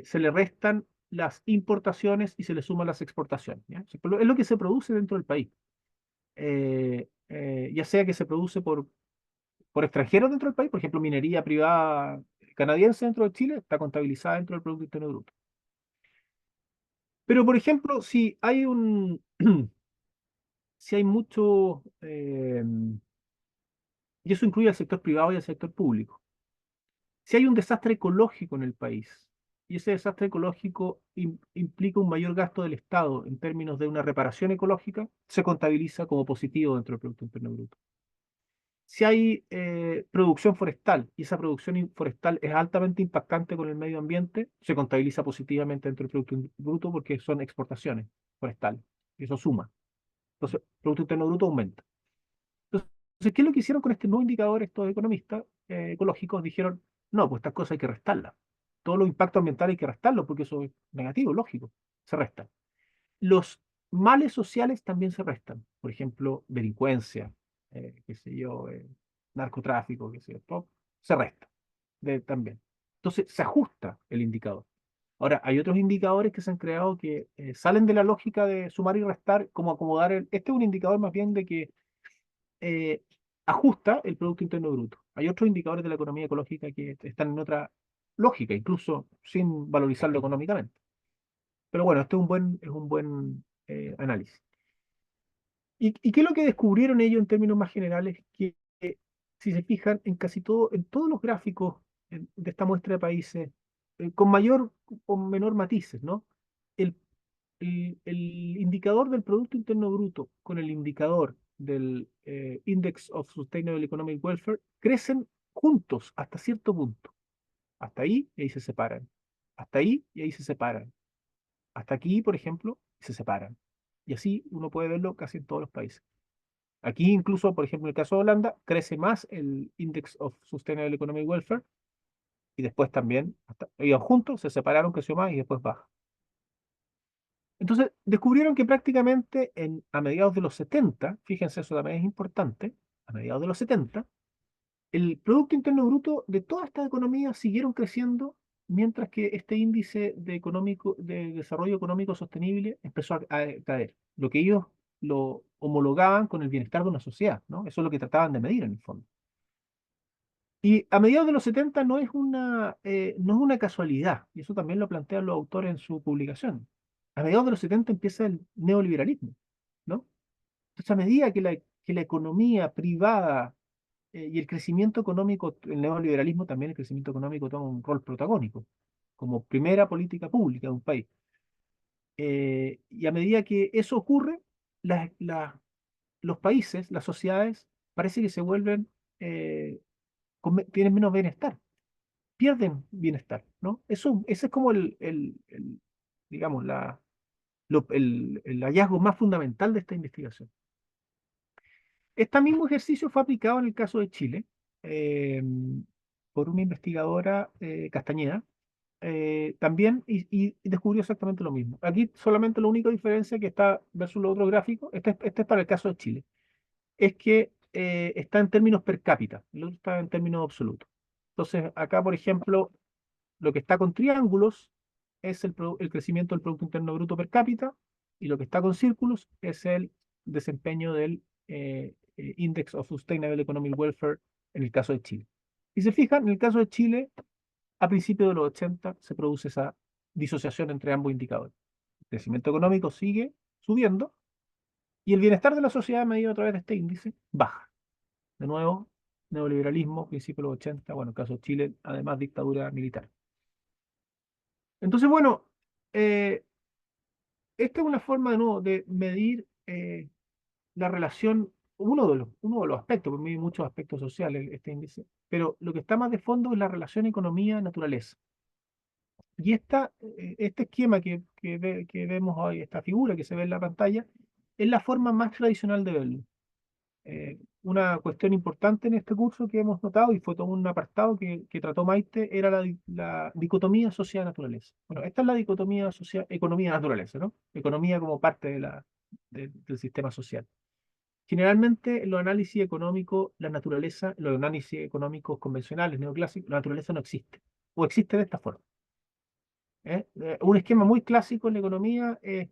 se le restan las importaciones y se le suman las exportaciones, ¿ya? Es lo que se produce dentro del país. Ya sea que se produce por extranjeros dentro del país, por ejemplo, minería privada canadiense dentro de Chile, está contabilizada dentro del Producto Interno Bruto. Pero, por ejemplo, si hay si hay mucho, y eso incluye al sector privado y al sector público, si hay un desastre ecológico en el país, y ese desastre ecológico implica un mayor gasto del Estado en términos de una reparación ecológica, se contabiliza como positivo dentro del Producto Interno Bruto. Si hay producción forestal y esa producción forestal es altamente impactante con el medio ambiente, se contabiliza positivamente dentro del Producto Bruto porque son exportaciones forestales. Y eso suma. Entonces, el Producto Interno Bruto aumenta. Entonces, ¿qué es lo que hicieron con este nuevo indicador estos economistas ecológicos? Dijeron, no, pues estas cosas hay que restarlas. Todos los impactos ambientales hay que restarlos porque eso es negativo, lógico. Se restan. Los males sociales también se restan. Por ejemplo, delincuencia, qué sé yo, narcotráfico, qué sé yo, todo se resta también. Entonces, se ajusta el indicador. Ahora, hay otros indicadores que se han creado que salen de la lógica de sumar y restar, como acomodar este es un indicador más bien de que eh, ajusta el Producto Interno Bruto. Hay otros indicadores de la economía ecológica que están en otra lógica, incluso sin valorizarlo económicamente. Pero bueno, esto es un buen análisis. ¿Y qué es lo que descubrieron ellos en términos más generales? Que si se fijan en casi todo, en todos los gráficos de esta muestra de países, con mayor o menor matices, ¿no? El, el indicador del Producto Interno Bruto con el indicador del Index of Sustainable Economic Welfare crecen juntos hasta cierto punto. Hasta ahí y ahí se separan. Hasta ahí y ahí se separan. Hasta aquí, por ejemplo, se separan. Y así uno puede verlo casi en todos los países. Aquí incluso, por ejemplo, en el caso de Holanda, crece más el Index of Sustainable Economic Welfare y después también, iban juntos, se separaron, creció más y después baja. Entonces, descubrieron que prácticamente a mediados de los 70, fíjense, eso también es importante, a mediados de los 70, el Producto Interno Bruto de todas estas economías siguieron creciendo, mientras que este índice de desarrollo económico sostenible empezó a caer. Lo que ellos lo homologaban con el bienestar de una sociedad, ¿no? Eso es lo que trataban de medir en el fondo. Y a mediados de los 70 no es una casualidad, y eso también lo plantean los autores en su publicación. A mediados de los 70 empieza el neoliberalismo, ¿no? Entonces, a medida que la economía privada y el crecimiento económico, el neoliberalismo también, el crecimiento económico toma un rol protagónico, como primera política pública de un país. Y a medida que eso ocurre, las- las- los países, las sociedades, parece que se vuelven, tienen menos bienestar, pierden bienestar, ¿no? Ese es como digamos, el hallazgo más fundamental de esta investigación. Este mismo ejercicio fue aplicado en el caso de Chile eh, por una investigadora Castañeda también y descubrió exactamente lo mismo. Aquí solamente la única diferencia que está versus los otros gráficos, este es para el caso de Chile, es que está en términos per cápita, el otro está en términos absolutos. Entonces, acá, por ejemplo, lo que está con triángulos es el crecimiento del Producto Interno Bruto per cápita y lo que está con círculos es el desempeño del Index of Sustainable Economic Welfare en el caso de Chile. Y se fijan, en el caso de Chile, a principios de los 80 se produce esa disociación entre ambos indicadores. El crecimiento económico sigue subiendo y el bienestar de la sociedad medido a través de este índice baja. De nuevo, neoliberalismo, principio de los 80, bueno, en el caso de Chile, además dictadura militar. Entonces, bueno, eh, esta es una forma de nuevo de medir la relación, uno de los aspectos, porque hay muchos aspectos sociales este índice, pero lo que está más de fondo es la relación economía-naturaleza. Y este esquema que vemos hoy, esta figura que se ve en la pantalla, es la forma más tradicional de verlo. Una cuestión importante en este curso que hemos notado, y fue todo un apartado que trató Maite, era la dicotomía sociedad-naturaleza. Bueno, esta es la dicotomía economía-naturaleza, ¿no? Economía como parte del sistema social. Generalmente en los análisis económicos, la naturaleza, los análisis económicos convencionales, neoclásicos, la naturaleza no existe, o existe de esta forma. Un esquema muy clásico en la economía es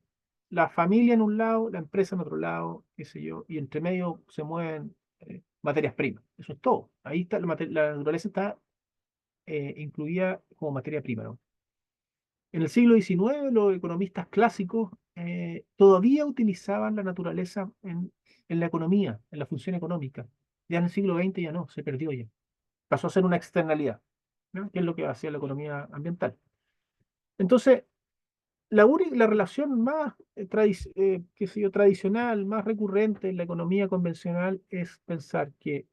la familia en un lado, la empresa en otro lado, qué sé yo, y entre medio se mueven materias primas. Eso es todo. Ahí está, la naturaleza está incluida como materia prima, ¿no? En el siglo XIX, los economistas clásicos todavía utilizaban la naturaleza en la economía, en la función económica. Ya en el siglo XX ya no, se perdió ya. Pasó a ser una externalidad, ¿no? Que es lo que hacía la economía ambiental. Entonces, la relación más qué sé yo, tradicional, más recurrente en la economía convencional es pensar que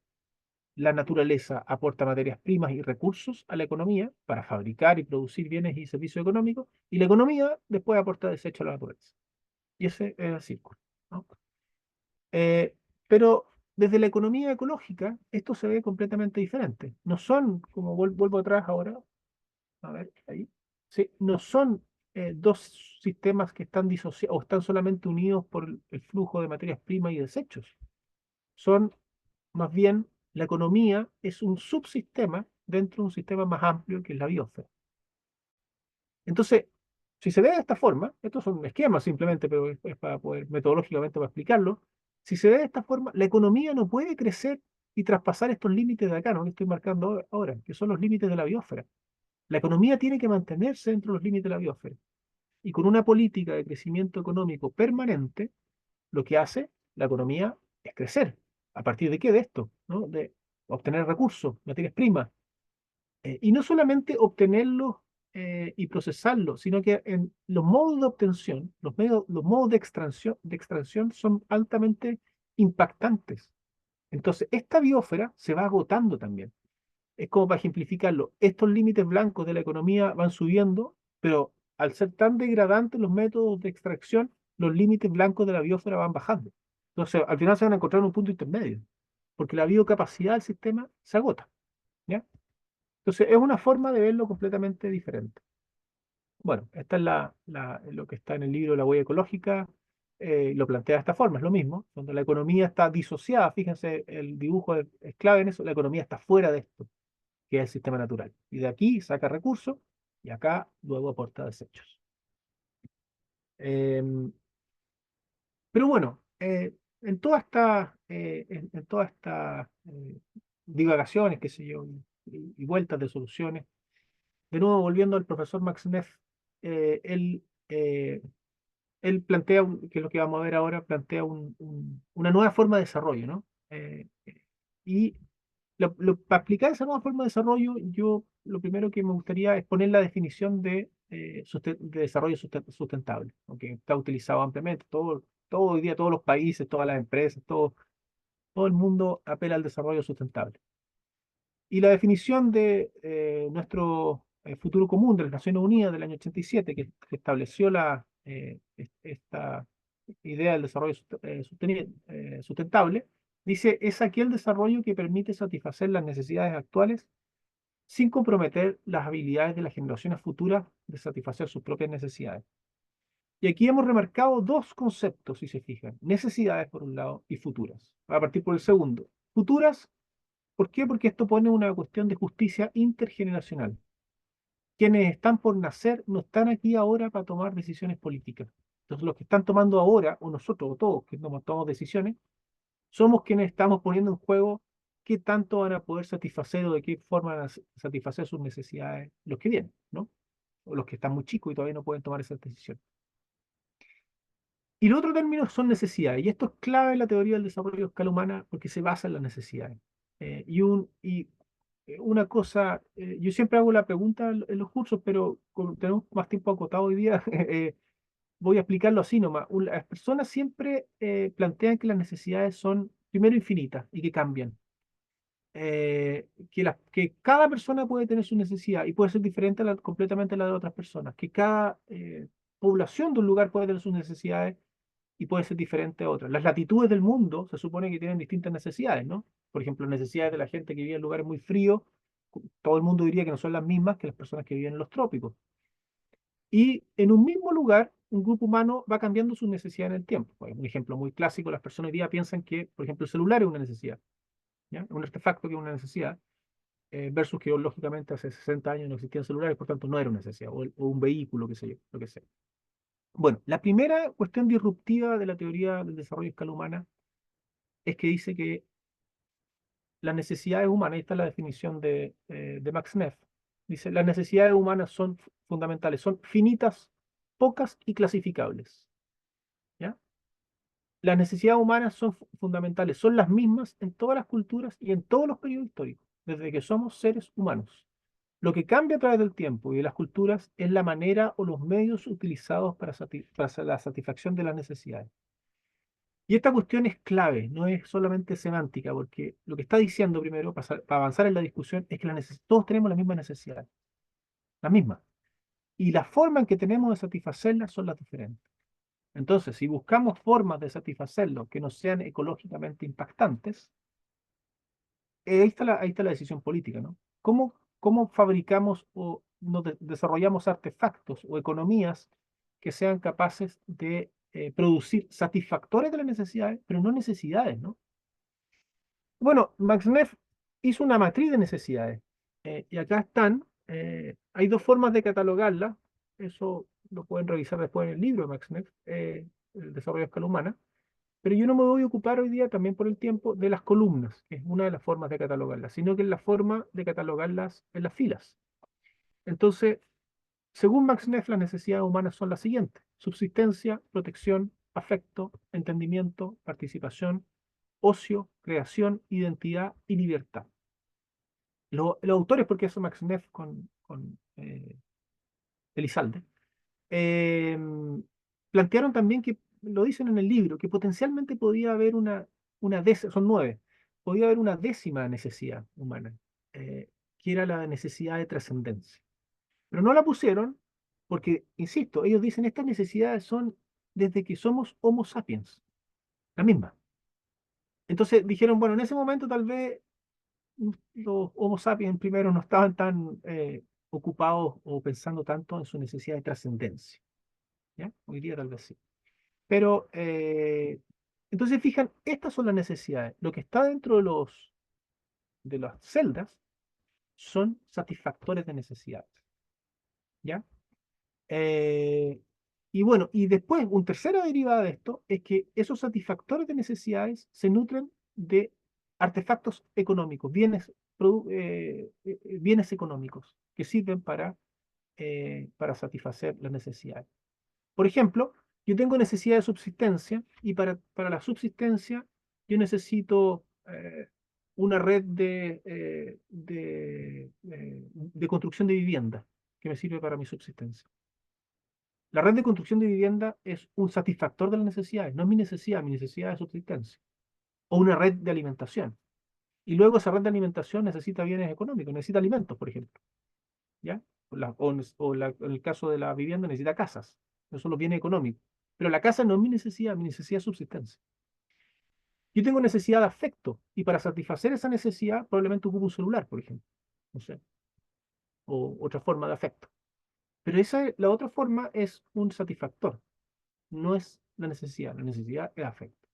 la naturaleza aporta materias primas y recursos a la economía para fabricar y producir bienes y servicios económicos, y la economía después aporta desechos a la naturaleza. Y ese es el círculo, ¿no? Eh, pero desde la economía ecológica, esto se ve completamente diferente. No son, como vuelvo atrás ahora, a ver, ahí. Sí, no son dos sistemas que están disociados o están solamente unidos por el flujo de materias primas y desechos. Son más bien, la economía es un subsistema dentro de un sistema más amplio que es la biosfera. Entonces, si se ve de esta forma, estos son esquemas simplemente, pero es para poder metodológicamente para explicarlo. Si se ve de esta forma, la economía no puede crecer y traspasar estos límites de acá, ¿no? Que estoy marcando ahora, que son los límites de la biosfera. La economía tiene que mantenerse dentro de los límites de la biosfera. Y con una política de crecimiento económico permanente, lo que hace la economía es crecer. ¿A partir de qué? De esto, ¿no? De obtener recursos, materias primas. Y no solamente obtenerlos y procesarlos, sino que en los modos de obtención, los modos de extracción son altamente impactantes. Entonces, esta biosfera se va agotando también. Es como para ejemplificarlo, estos límites blancos de la economía van subiendo, pero al ser tan degradantes los métodos de extracción, los límites blancos de la biosfera van bajando. Entonces, al final se van a encontrar en un punto intermedio, porque la biocapacidad del sistema se agota, ¿ya? Entonces, es una forma de verlo completamente diferente. Bueno, esta es lo que está en el libro La huella ecológica, lo plantea de esta forma, es lo mismo, donde la economía está disociada, fíjense, el dibujo es clave en eso, la economía está fuera de esto que es el sistema natural. Y de aquí saca recursos y acá luego aporta desechos. Em, pero bueno, en todas estas divagaciones, qué sé yo, y vueltas de soluciones, de nuevo volviendo al profesor Max Neff, eh, él, eh, él plantea, que es lo que vamos a ver ahora, plantea una nueva forma de desarrollo, ¿no? Y para explicar esa nueva forma de desarrollo, yo lo primero que me gustaría es poner la definición de desarrollo sustentable, ¿no? Que está utilizado ampliamente. Todo hoy día, todos los países, todas las empresas, todo el mundo apela al desarrollo sustentable. Y la definición de nuestro futuro común de las Naciones Unidas del año 87, que estableció esta idea del desarrollo sustentable, dice, es aquel desarrollo que permite satisfacer las necesidades actuales sin comprometer las habilidades de las generaciones futuras de satisfacer sus propias necesidades. Y aquí hemos remarcado dos conceptos, si se fijan, necesidades por un lado y futuras. A partir por el segundo. Futuras, ¿por qué? Porque esto pone una cuestión de justicia intergeneracional. Quienes están por nacer no están aquí ahora para tomar decisiones políticas. Entonces, los que están tomando ahora, o nosotros, o todos que tomamos decisiones, somos quienes estamos poniendo en juego qué tanto van a poder satisfacer o de qué forma van a satisfacer sus necesidades los que vienen, ¿no? o los que están muy chicos y todavía no pueden tomar esas decisiones. Y el otro término son necesidades, y esto es clave en la teoría del desarrollo de escala humana porque se basa en las necesidades. Una cosa, yo siempre hago la pregunta en los cursos, pero como tenemos más tiempo acotado hoy día, voy a explicarlo así nomás. Las personas siempre plantean que las necesidades son primero infinitas y que cambian. Que cada persona puede tener su necesidad y puede ser diferente completamente a la de otras personas. Que cada población de un lugar puede tener sus necesidades y puede ser diferente a otras. Las latitudes del mundo se supone que tienen distintas necesidades, ¿no? Por ejemplo, necesidades de la gente que vive en lugares muy fríos, todo el mundo diría que no son las mismas que las personas que viven en los trópicos. Y en un mismo lugar, un grupo humano va cambiando sus necesidades en el tiempo. Por un ejemplo muy clásico, las personas hoy día piensan que, por ejemplo, el celular es una necesidad, ¿ya? Un artefacto que es una necesidad, versus que lógicamente hace 60 años no existían celulares, por tanto no era una necesidad, o un vehículo, qué sé yo, lo que sea. Bueno, la primera cuestión disruptiva de la teoría del desarrollo de escala humana es que dice que las necesidades humanas, ahí está la definición de Max Neff, dice, las necesidades humanas son fundamentales, son finitas, pocas y clasificables. ¿Ya? Las necesidades humanas son fundamentales, son las mismas en todas las culturas y en todos los periodos históricos, desde que somos seres humanos. Lo que cambia a través del tiempo y de las culturas es la manera o los medios utilizados para la satisfacción de las necesidades. Y esta cuestión es clave, no es solamente semántica, porque lo que está diciendo primero, para avanzar en la discusión, es que todos tenemos las mismas necesidades, las mismas. Y la forma en que tenemos de satisfacerlas son las diferentes. Entonces, si buscamos formas de satisfacerlo que no sean ecológicamente impactantes, ahí está la decisión política, ¿no? ¿Cómo fabricamos o desarrollamos artefactos o economías que sean capaces de producir satisfactores de las necesidades, pero no necesidades, ¿no? Bueno, Max Neff hizo una matriz de necesidades. Y acá están. Hay dos formas de catalogarlas. Eso lo pueden revisar después en el libro de Max Neff, El desarrollo de escala humana. Pero yo no me voy a ocupar hoy día, también por el tiempo, de las columnas, que es una de las formas de catalogarlas, sino que es la forma de catalogarlas en las filas. Entonces, según Max Neff, las necesidades humanas son las siguientes: subsistencia, protección, afecto, entendimiento, participación, ocio, creación, identidad y libertad. Los autores, porque eso Max Neff con Elizalde, eh, plantearon también que, lo dicen en el libro, que potencialmente podía haber son 9, podía haber una décima necesidad humana, que era la necesidad de trascendencia. Pero no la pusieron porque, insisto, ellos dicen estas necesidades son desde que somos Homo sapiens, la misma. Entonces dijeron, bueno, en ese momento tal vez los Homo sapiens primero no estaban tan ocupados o pensando tanto en su necesidad de trascendencia. ¿Ya? Hoy día tal vez sí. Pero, entonces, fijan, estas son las necesidades. Lo que está dentro de las celdas son satisfactores de necesidades. ¿Ya? Eh, y bueno, y después, una tercera derivada de esto es que esos satisfactores de necesidades se nutren de artefactos económicos, bienes económicos que sirven para satisfacer las necesidades. Por ejemplo, yo tengo necesidad de subsistencia y para la subsistencia yo necesito una red de construcción de vivienda que me sirve para mi subsistencia. La red de construcción de vivienda es un satisfactor de las necesidades, no es mi necesidad de subsistencia. O una red de alimentación. Y luego esa red de alimentación necesita bienes económicos, necesita alimentos, por ejemplo. ¿Ya? En el caso de la vivienda necesita casas. Esos son los bienes económicos. Pero la casa no es mi necesidad de subsistencia. Yo tengo necesidad de afecto y para satisfacer esa necesidad probablemente ocupo un celular, por ejemplo. No sé. O otra forma de afecto. Pero la otra forma es un satisfactor. No es la necesidad es afecto.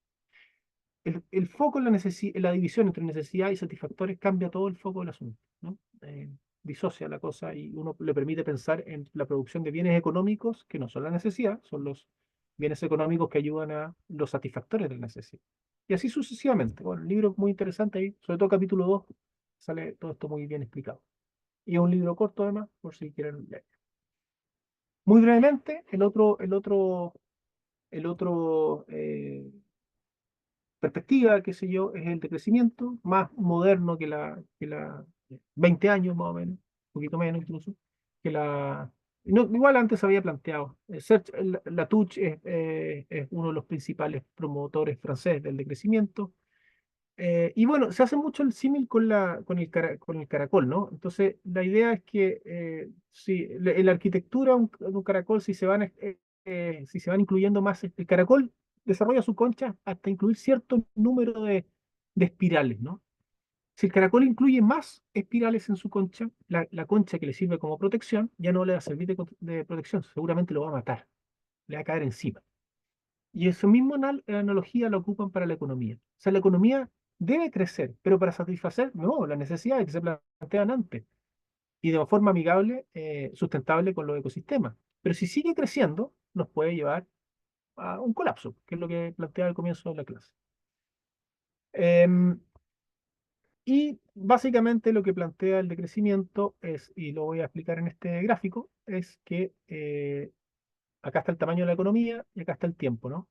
El foco en la división entre necesidad y satisfactores cambia todo el foco del asunto, ¿no? Disocia la cosa y uno le permite pensar en la producción de bienes económicos que no son la necesidad, son los bienes económicos que ayudan a los satisfactores de la necesidad. Y así sucesivamente. Bueno, el libro es muy interesante ahí, sobre todo capítulo 2 sale todo esto muy bien explicado. Y es un libro corto además, por si quieren leer. Muy brevemente, el otro perspectiva, qué sé yo, es el de crecimiento, más moderno que la 20 años más o menos, un poquito menos incluso, que la... No, igual antes había planteado. Latouche es uno de los principales promotores franceses del decrecimiento. Y bueno, se hace mucho el símil con con el caracol, ¿no? Entonces, la idea es que si en la arquitectura de un caracol, si se van incluyendo más, el caracol desarrolla su concha hasta incluir cierto número de espirales, ¿no? Si el caracol incluye más espirales en su concha, la concha que le sirve como protección ya no le va a servir de protección, seguramente lo va a matar, le va a caer encima. Y esa misma analogía la ocupan para la economía. O sea, la economía debe crecer, pero para satisfacer, no, las necesidades que se plantean antes y de forma amigable, sustentable con los ecosistemas. Pero si sigue creciendo, nos puede llevar a un colapso, que es lo que planteaba al comienzo de la clase. Em, y básicamente lo que plantea el decrecimiento es, y lo voy a explicar en este gráfico, es que acá está el tamaño de la economía y acá está el tiempo, ¿no?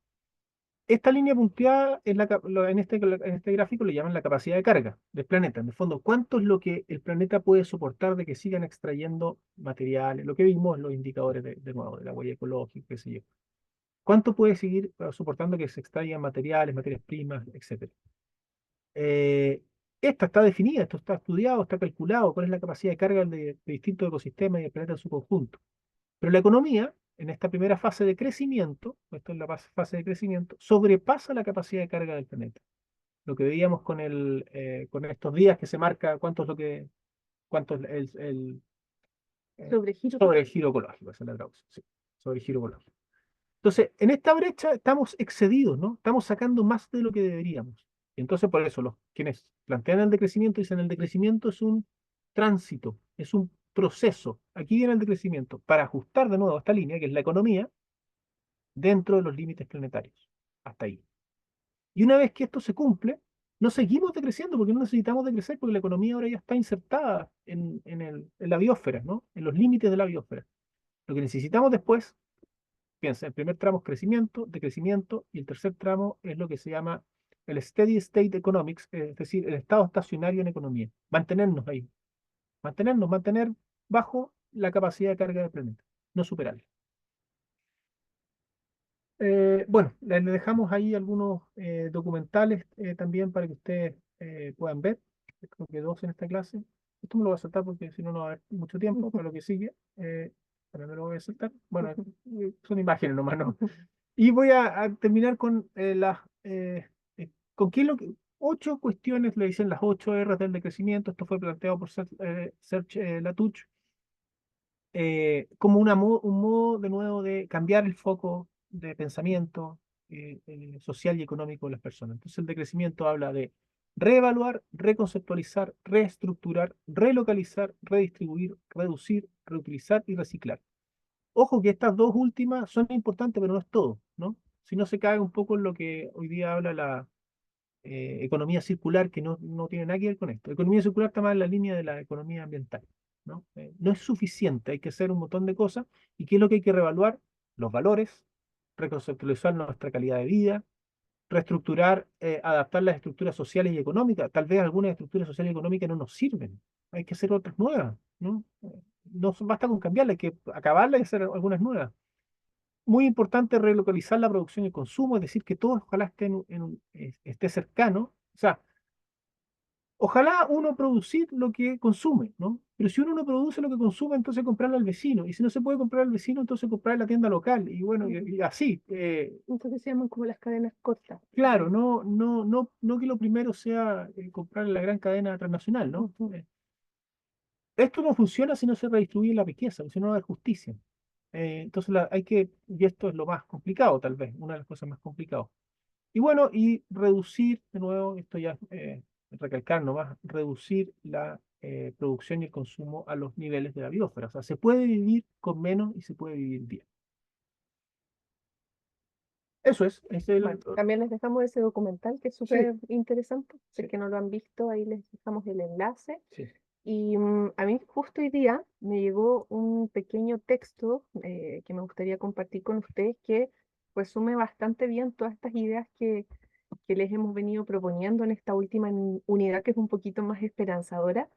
Esta línea punteada en este gráfico le llaman la capacidad de carga del planeta. En el fondo, ¿cuánto es lo que el planeta puede soportar de que sigan extrayendo materiales? Lo que vimos en los indicadores de nuevo, de la huella ecológica, qué sé yo. ¿Cuánto puede seguir soportando que se extraigan materiales, materias primas, etcétera? Eh, Esta está definida, esto está estudiado, está calculado, cuál es la capacidad de carga de distintos ecosistemas y del planeta en su conjunto. Pero la economía, en esta primera fase de crecimiento, esto es la fase de crecimiento, sobrepasa la capacidad de carga del planeta. Lo que veíamos con estos días que se marca cuánto es Sobre giro. sobre el giro ecológico, esa es la traducción, sí, sobre el giro ecológico. Entonces, en esta brecha estamos excedidos, ¿no? Estamos sacando más de lo que deberíamos. Y entonces, por eso, quienes plantean el decrecimiento dicen el decrecimiento es un tránsito, es un proceso. Aquí viene el decrecimiento para ajustar de nuevo esta línea, que es la economía, dentro de los límites planetarios. Hasta ahí. Y una vez que esto se cumple, no seguimos decreciendo porque no necesitamos decrecer porque la economía ahora ya está insertada en la biosfera, ¿no? En los límites de la biosfera. Lo que necesitamos después, piensa, el primer tramo es crecimiento, decrecimiento, y el tercer tramo es lo que se llama el steady state economics, es decir, el estado estacionario en economía. Mantenernos ahí, mantener bajo la capacidad de carga del planeta, no superarla. Bueno, le dejamos ahí algunos documentales también para que ustedes puedan ver. Creo que dos en esta clase. Esto me lo voy a saltar porque si no, no va a haber mucho tiempo para lo que sigue. Pero no lo voy a saltar. Bueno, son imágenes nomás, ¿no? Y voy a terminar con con qué es lo que... Ocho cuestiones, le dicen las 8 R's del decrecimiento. Esto fue planteado por Serge Latouche como un modo de nuevo de cambiar el foco de pensamiento social y económico de las personas. Entonces el decrecimiento habla de reevaluar, reconceptualizar, reestructurar, relocalizar, redistribuir, reducir, reutilizar y reciclar. Ojo que estas dos últimas son importantes, pero no es todo, ¿no? Si no se cae un poco en lo que hoy día habla la economía circular, que no tiene nada que ver con esto. Economía circular está más en la línea de la economía ambiental, ¿no? No es suficiente, hay que hacer un montón de cosas. ¿Y qué es lo que hay que reevaluar? Los valores, reconceptualizar nuestra calidad de vida, reestructurar, adaptar las estructuras sociales y económicas. Tal vez algunas estructuras sociales y económicas no nos sirven, hay que hacer otras nuevas, ¿no? No basta con cambiarlas, hay que acabarlas y hacer algunas nuevas. Muy importante relocalizar la producción y el consumo, es decir, que todo ojalá esté cercano. O sea, ojalá uno producir lo que consume, ¿no? Pero si uno no produce lo que consume, entonces comprarlo al vecino. Y si no se puede comprar al vecino, entonces comprar en la tienda local. Y bueno, y así. Entonces se llaman como las cadenas cortas. Claro, no que lo primero sea comprar en la gran cadena transnacional, ¿no? Esto no funciona si no se redistribuye la riqueza, si no va a haber justicia. Entonces y esto es lo más complicado, tal vez, una de las cosas más complicadas. Y bueno, y reducir, de nuevo, esto ya recalcar nomás, reducir la producción y el consumo a los niveles de la biosfera. O sea, se puede vivir con menos y se puede vivir bien. Eso es Bueno, también les dejamos ese documental que es sí, súper interesante. Si sí, es que no lo han visto, ahí les dejamos el enlace. sí. Y a mí justo hoy día me llegó un pequeño texto que me gustaría compartir con ustedes que resume bastante bien todas estas ideas que les hemos venido proponiendo en esta última unidad, que es un poquito más esperanzadora,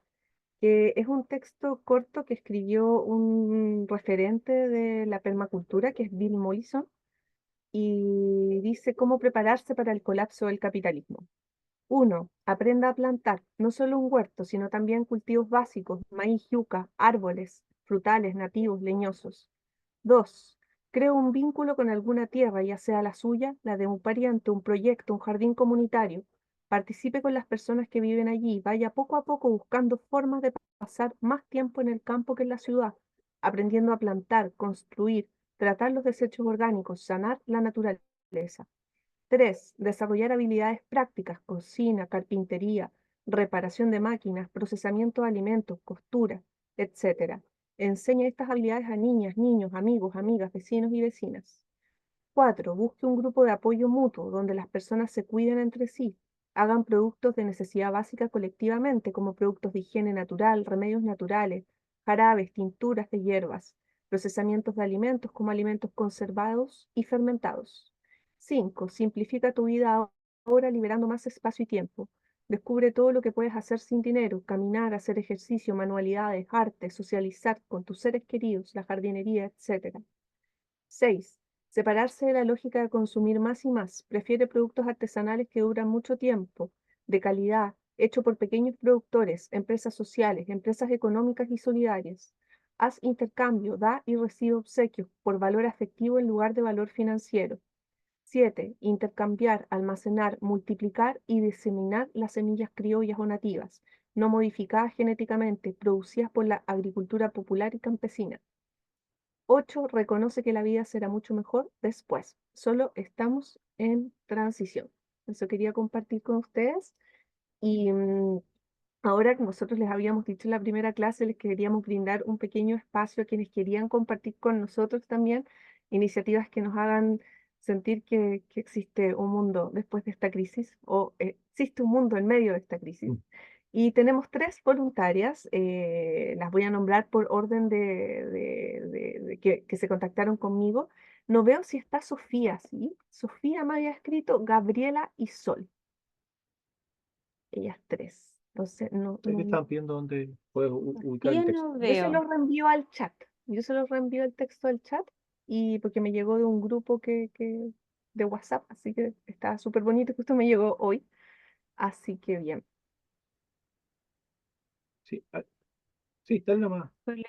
que es un texto corto que escribió un referente de la permacultura, que es Bill Mollison, y dice cómo prepararse para el colapso del capitalismo. 1. Aprenda a plantar no solo un huerto, sino también cultivos básicos, maíz, yuca, árboles, frutales, nativos, leñosos. 2. Cree un vínculo con alguna tierra, ya sea la suya, la de un pariente, un proyecto, un jardín comunitario. Participe con las personas que viven allí, vaya poco a poco buscando formas de pasar más tiempo en el campo que en la ciudad, aprendiendo a plantar, construir, tratar los desechos orgánicos, sanar la naturaleza. 3. Desarrollar habilidades prácticas, cocina, carpintería, reparación de máquinas, procesamiento de alimentos, costura, etcétera. Enseña estas habilidades a niñas, niños, amigos, amigas, vecinos y vecinas. 4. Busque un grupo de apoyo mutuo donde las personas se cuiden entre sí, hagan productos de necesidad básica colectivamente, como productos de higiene natural, remedios naturales, jarabes, tinturas de hierbas, procesamientos de alimentos como alimentos conservados y fermentados. 5. Simplifica tu vida ahora liberando más espacio y tiempo. Descubre todo lo que puedes hacer sin dinero, caminar, hacer ejercicio, manualidades, arte, socializar con tus seres queridos, la jardinería, etc. 6. Separarse de la lógica de consumir más y más. Prefiere productos artesanales que duran mucho tiempo, de calidad, hecho por pequeños productores, empresas sociales, empresas económicas y solidarias. Haz intercambio, da y recibe obsequios por valor afectivo en lugar de valor financiero. 7. Intercambiar, almacenar, multiplicar y diseminar las semillas criollas o nativas, no modificadas genéticamente, producidas por la agricultura popular y campesina. 8. Reconoce que la vida será mucho mejor después. Solo estamos en transición. Eso quería compartir con ustedes. Y ahora que nosotros les habíamos dicho en la primera clase, les queríamos brindar un pequeño espacio a quienes querían compartir con nosotros también iniciativas que nos hagan sentir que existe un mundo después de esta crisis o existe un mundo en medio de esta crisis. Y tenemos 3 voluntarias, las voy a nombrar por orden de que se contactaron conmigo. No veo si está Sofía, ¿sí? Sofía me había escrito Gabriela y Sol, ellas 3. Entonces, Sé que estaban pidiendo dónde puedes ubicar el Yo texto. no yo se veo. los reenvío al chat. Yo se los reenvío el texto al chat y porque me llegó de un grupo de WhatsApp, así que está súper bonito, justo me llegó hoy. Así que bien. Sí, sí, está nomás. Por lo-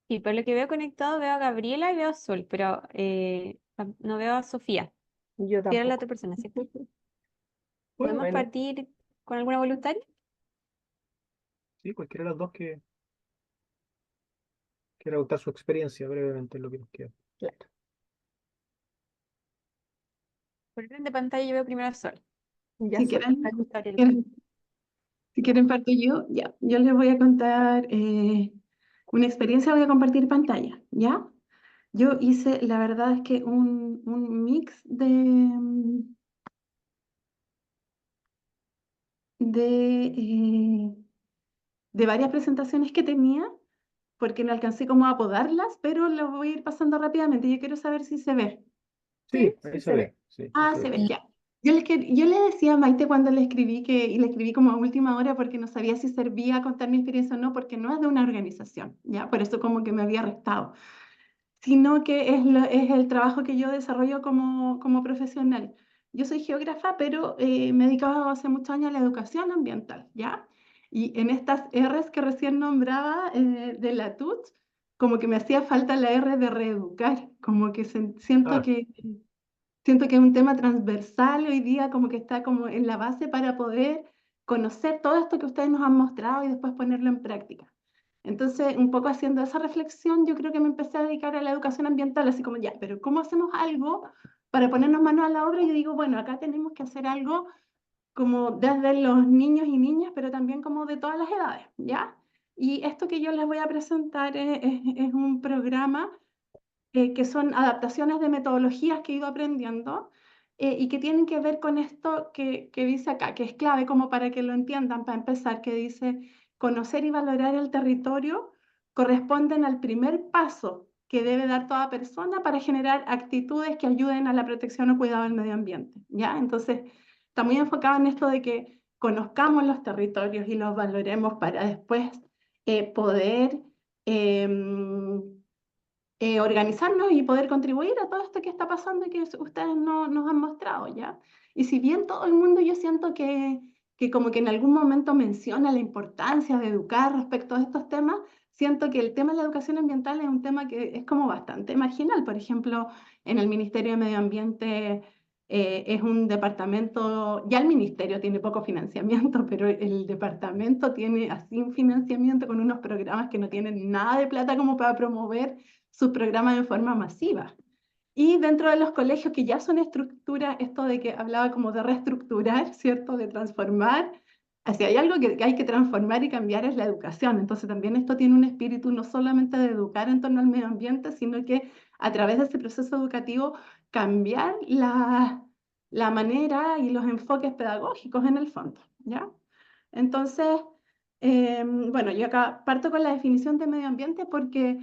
Sí, por lo que veo conectado veo a Gabriela y veo a Sol, pero no veo a Sofía. Yo Que era la tampoco. otra persona, ¿cierto? Bueno, ¿Podemos Bueno, partir con alguna voluntaria? sí, cualquiera de las dos que quiera contar su experiencia brevemente en lo que nos queda. claro. Por orden de pantalla yo veo primero a Sol. Ya Si soy. quieren, Gabriela. si quieren parto yo, ya. Yo les voy a contar una experiencia, voy a compartir pantalla, ¿ya? Yo hice, la verdad es que un mix de, de varias presentaciones que tenía, porque no alcancé como a apodarlas, pero lo voy a ir pasando rápidamente. Yo quiero saber si se ve. Sí, Sí, ahí sí se se ve. ve. Sí, ahí Ah, se ve se ve, Sí. perfecto. ya. Yo le decía a Maite cuando le escribí y le escribí como a última hora porque no sabía si servía contar mi experiencia o no, porque no es de una organización, ¿ya? Por eso como que me había restado, sino que es el trabajo que yo desarrollo como profesional. Yo soy geógrafa, pero me he dedicado hace muchos años a la educación ambiental, ¿ya? Y en estas R's que recién nombraba de la TUT, como que me hacía falta la R de reeducar, como que Ah, siento que es un tema transversal hoy día, como que está como en la base para poder conocer todo esto que ustedes nos han mostrado y después ponerlo en práctica. Entonces, un poco haciendo esa reflexión, yo creo que me empecé a dedicar a la educación ambiental, así como ya, pero ¿cómo hacemos algo para ponernos manos a la obra? Y yo digo, bueno, acá tenemos que hacer algo como desde los niños y niñas, pero también como de todas las edades, ¿ya? Y esto que yo les voy a presentar es un programa que son adaptaciones de metodologías que he ido aprendiendo y que tienen que ver con esto que dice acá, que es clave como para que lo entiendan, para empezar, que dice conocer y valorar el territorio corresponden al primer paso que debe dar toda persona para generar actitudes que ayuden a la protección o cuidado del medio ambiente, ¿ya? Entonces, está muy enfocado en esto de que conozcamos los territorios y los valoremos para después poder organizarnos y poder contribuir a todo esto que está pasando y que ustedes nos han mostrado, ¿ya? Y si bien todo el mundo yo siento que como que en algún momento menciona la importancia de educar respecto a estos temas, siento que el tema de la educación ambiental es un tema que es como bastante marginal. Por ejemplo, en el Ministerio de Medio Ambiente es un departamento, ya el ministerio tiene poco financiamiento, pero el departamento tiene así un financiamiento con unos programas que no tienen nada de plata como para promover sus programas de forma masiva. Y dentro de los colegios que ya son estructuras, esto de que hablaba como de reestructurar, ¿cierto? De transformar, si hay algo que hay que transformar y cambiar es la educación. Entonces también esto tiene un espíritu no solamente de educar en torno al medio ambiente, sino que a través de ese proceso educativo cambiar la manera y los enfoques pedagógicos en el fondo, ¿ya? Entonces, bueno, yo acá parto con la definición de medio ambiente porque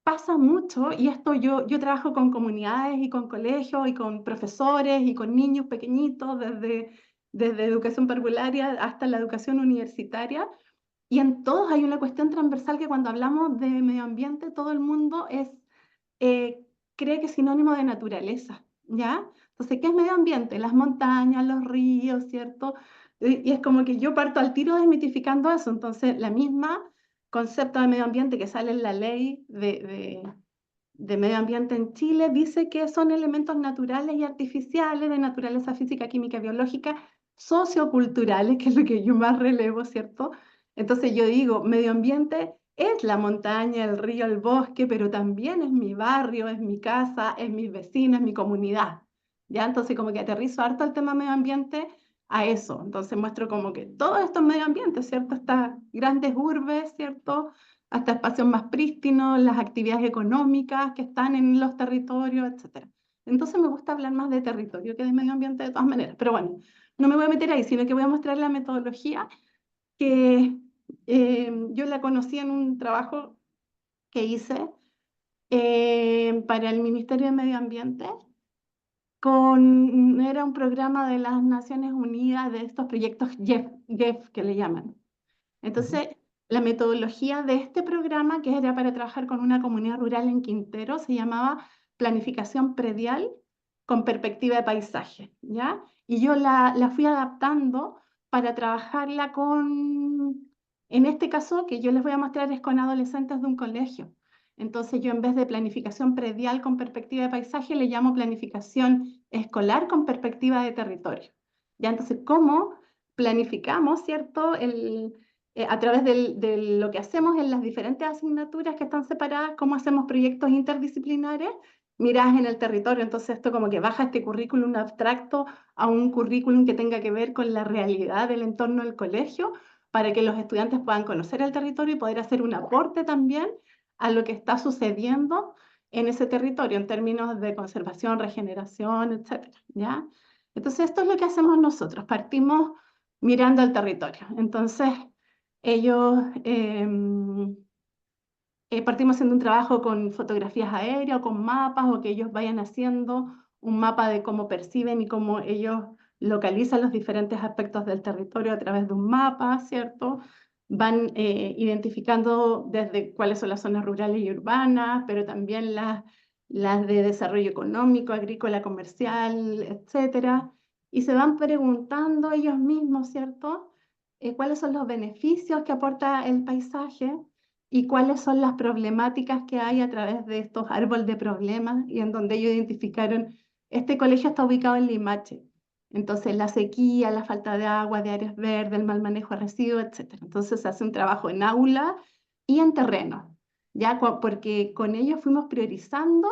pasa mucho, y esto yo trabajo con comunidades y con colegios y con profesores y con niños pequeñitos, desde educación parvularia hasta la educación universitaria, y en todos hay una cuestión transversal que cuando hablamos de medio ambiente, todo el mundo eh, cree que es sinónimo de naturaleza, ¿ya? Entonces, ¿qué es medio ambiente? Las montañas, los ríos, ¿cierto? Y es como que yo parto al tiro desmitificando eso. Entonces, la misma concepto de medio ambiente que sale en la ley de medio ambiente en Chile dice que son elementos naturales y artificiales de naturaleza física, química, biológica, socioculturales, que es lo que yo más relevo, ¿cierto? Entonces yo digo, medio ambiente es la montaña, el río, el bosque, pero también es mi barrio, es mi casa, es mis vecinos, es mi comunidad. ¿Ya? Entonces como que aterrizo harto el tema medio ambiente a eso. Entonces muestro como que todos estos medio ambientes, ¿cierto? Estas grandes urbes, ¿cierto? Hasta espacios más prístinos, las actividades económicas que están en los territorios, etc. Entonces me gusta hablar más de territorio que de medio ambiente de todas maneras. Pero bueno, no me voy a meter ahí, sino que voy a mostrar la metodología que yo la conocí en un trabajo que hice para el Ministerio de Medio Ambiente. Era un programa de las Naciones Unidas de estos proyectos GEF que le llaman. Entonces, la metodología de este programa, que era para trabajar con una comunidad rural en Quintero, se llamaba Planificación Predial con Perspectiva de Paisaje, ¿ya? Y yo la fui adaptando para trabajarla en este caso, que yo les voy a mostrar, es con adolescentes de un colegio. Entonces, yo en vez de planificación predial con perspectiva de paisaje, le llamo planificación escolar con perspectiva de territorio. ¿Ya? Entonces, ¿cómo planificamos, cierto? A través de lo que hacemos en las diferentes asignaturas que están separadas, cómo hacemos proyectos interdisciplinares, miradas en el territorio. Entonces esto como que baja este currículum abstracto a un currículum que tenga que ver con la realidad del entorno del colegio, para que los estudiantes puedan conocer el territorio y poder hacer un aporte también a lo que está sucediendo en ese territorio en términos de conservación, regeneración, etcétera, ¿ya? Entonces esto es lo que hacemos nosotros, partimos mirando el territorio. Entonces, ellos partimos haciendo un trabajo con fotografías aéreas o con mapas, o que ellos vayan haciendo un mapa de cómo perciben y cómo ellos localizan los diferentes aspectos del territorio a través de un mapa, ¿cierto? Van identificando desde cuáles son las zonas rurales y urbanas, pero también las de desarrollo económico, agrícola, comercial, etcétera. Y se van preguntando ellos mismos, ¿cierto? ¿Cuáles son los beneficios que aporta el paisaje? Y cuáles son las problemáticas que hay a través de estos árboles de problemas, y en donde ellos identificaron, este colegio está ubicado en Limache, entonces la sequía, la falta de agua, de áreas verdes, el mal manejo de residuos, etc. Entonces se hace un trabajo en aula y en terreno, ¿ya? Porque con ellos fuimos priorizando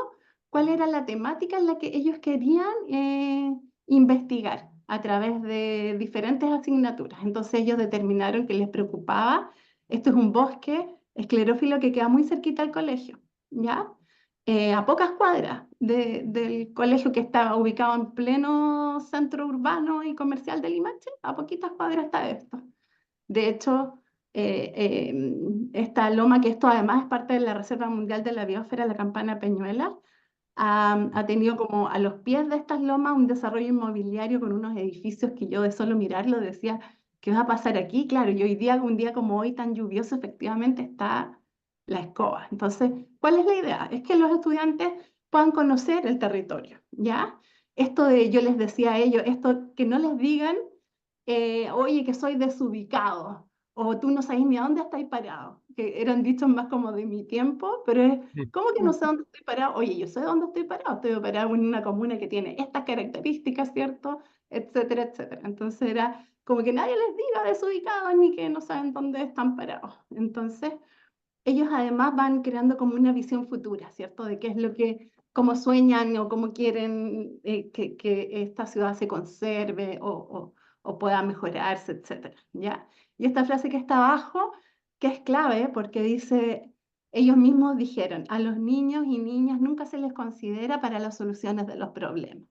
cuál era la temática en la que ellos querían investigar a través de diferentes asignaturas. Entonces ellos determinaron que les preocupaba, esto es un bosque esclerófilo que queda muy cerquita al colegio, ¿ya? A pocas cuadras del colegio, que está ubicado en pleno centro urbano y comercial de Limache, a poquitas cuadras está esto. De hecho, esta loma, que esto además es parte de la Reserva Mundial de la Biosfera, la Campana Peñuela, ha tenido como a los pies de estas lomas un desarrollo inmobiliario con unos edificios que yo de solo mirarlo decía, ¿qué va a pasar aquí? Claro, y hoy día, un día como hoy tan lluvioso, efectivamente está la escoba. Entonces, ¿cuál es la idea? Es que los estudiantes puedan conocer el territorio, ¿ya? Esto de, yo les decía a ellos, esto que no les digan, oye, que soy desubicado, o tú no sabes ni a dónde estáis parado, que eran dichos más como de mi tiempo, pero es, Sí. ¿cómo que no sé dónde estoy parado? Oye, yo sé dónde estoy parado en una comuna que tiene estas características, ¿cierto? Etcétera, etcétera. Entonces era como que nadie les diga desubicados ni que no saben dónde están parados. Entonces, ellos además van creando como una visión futura, ¿cierto? De qué es lo que, cómo sueñan o cómo quieren que esta ciudad se conserve o pueda mejorarse, etcétera, ¿ya? Y esta frase que está abajo, que es clave porque dice, ellos mismos dijeron, a los niños y niñas nunca se les considera para las soluciones de los problemas,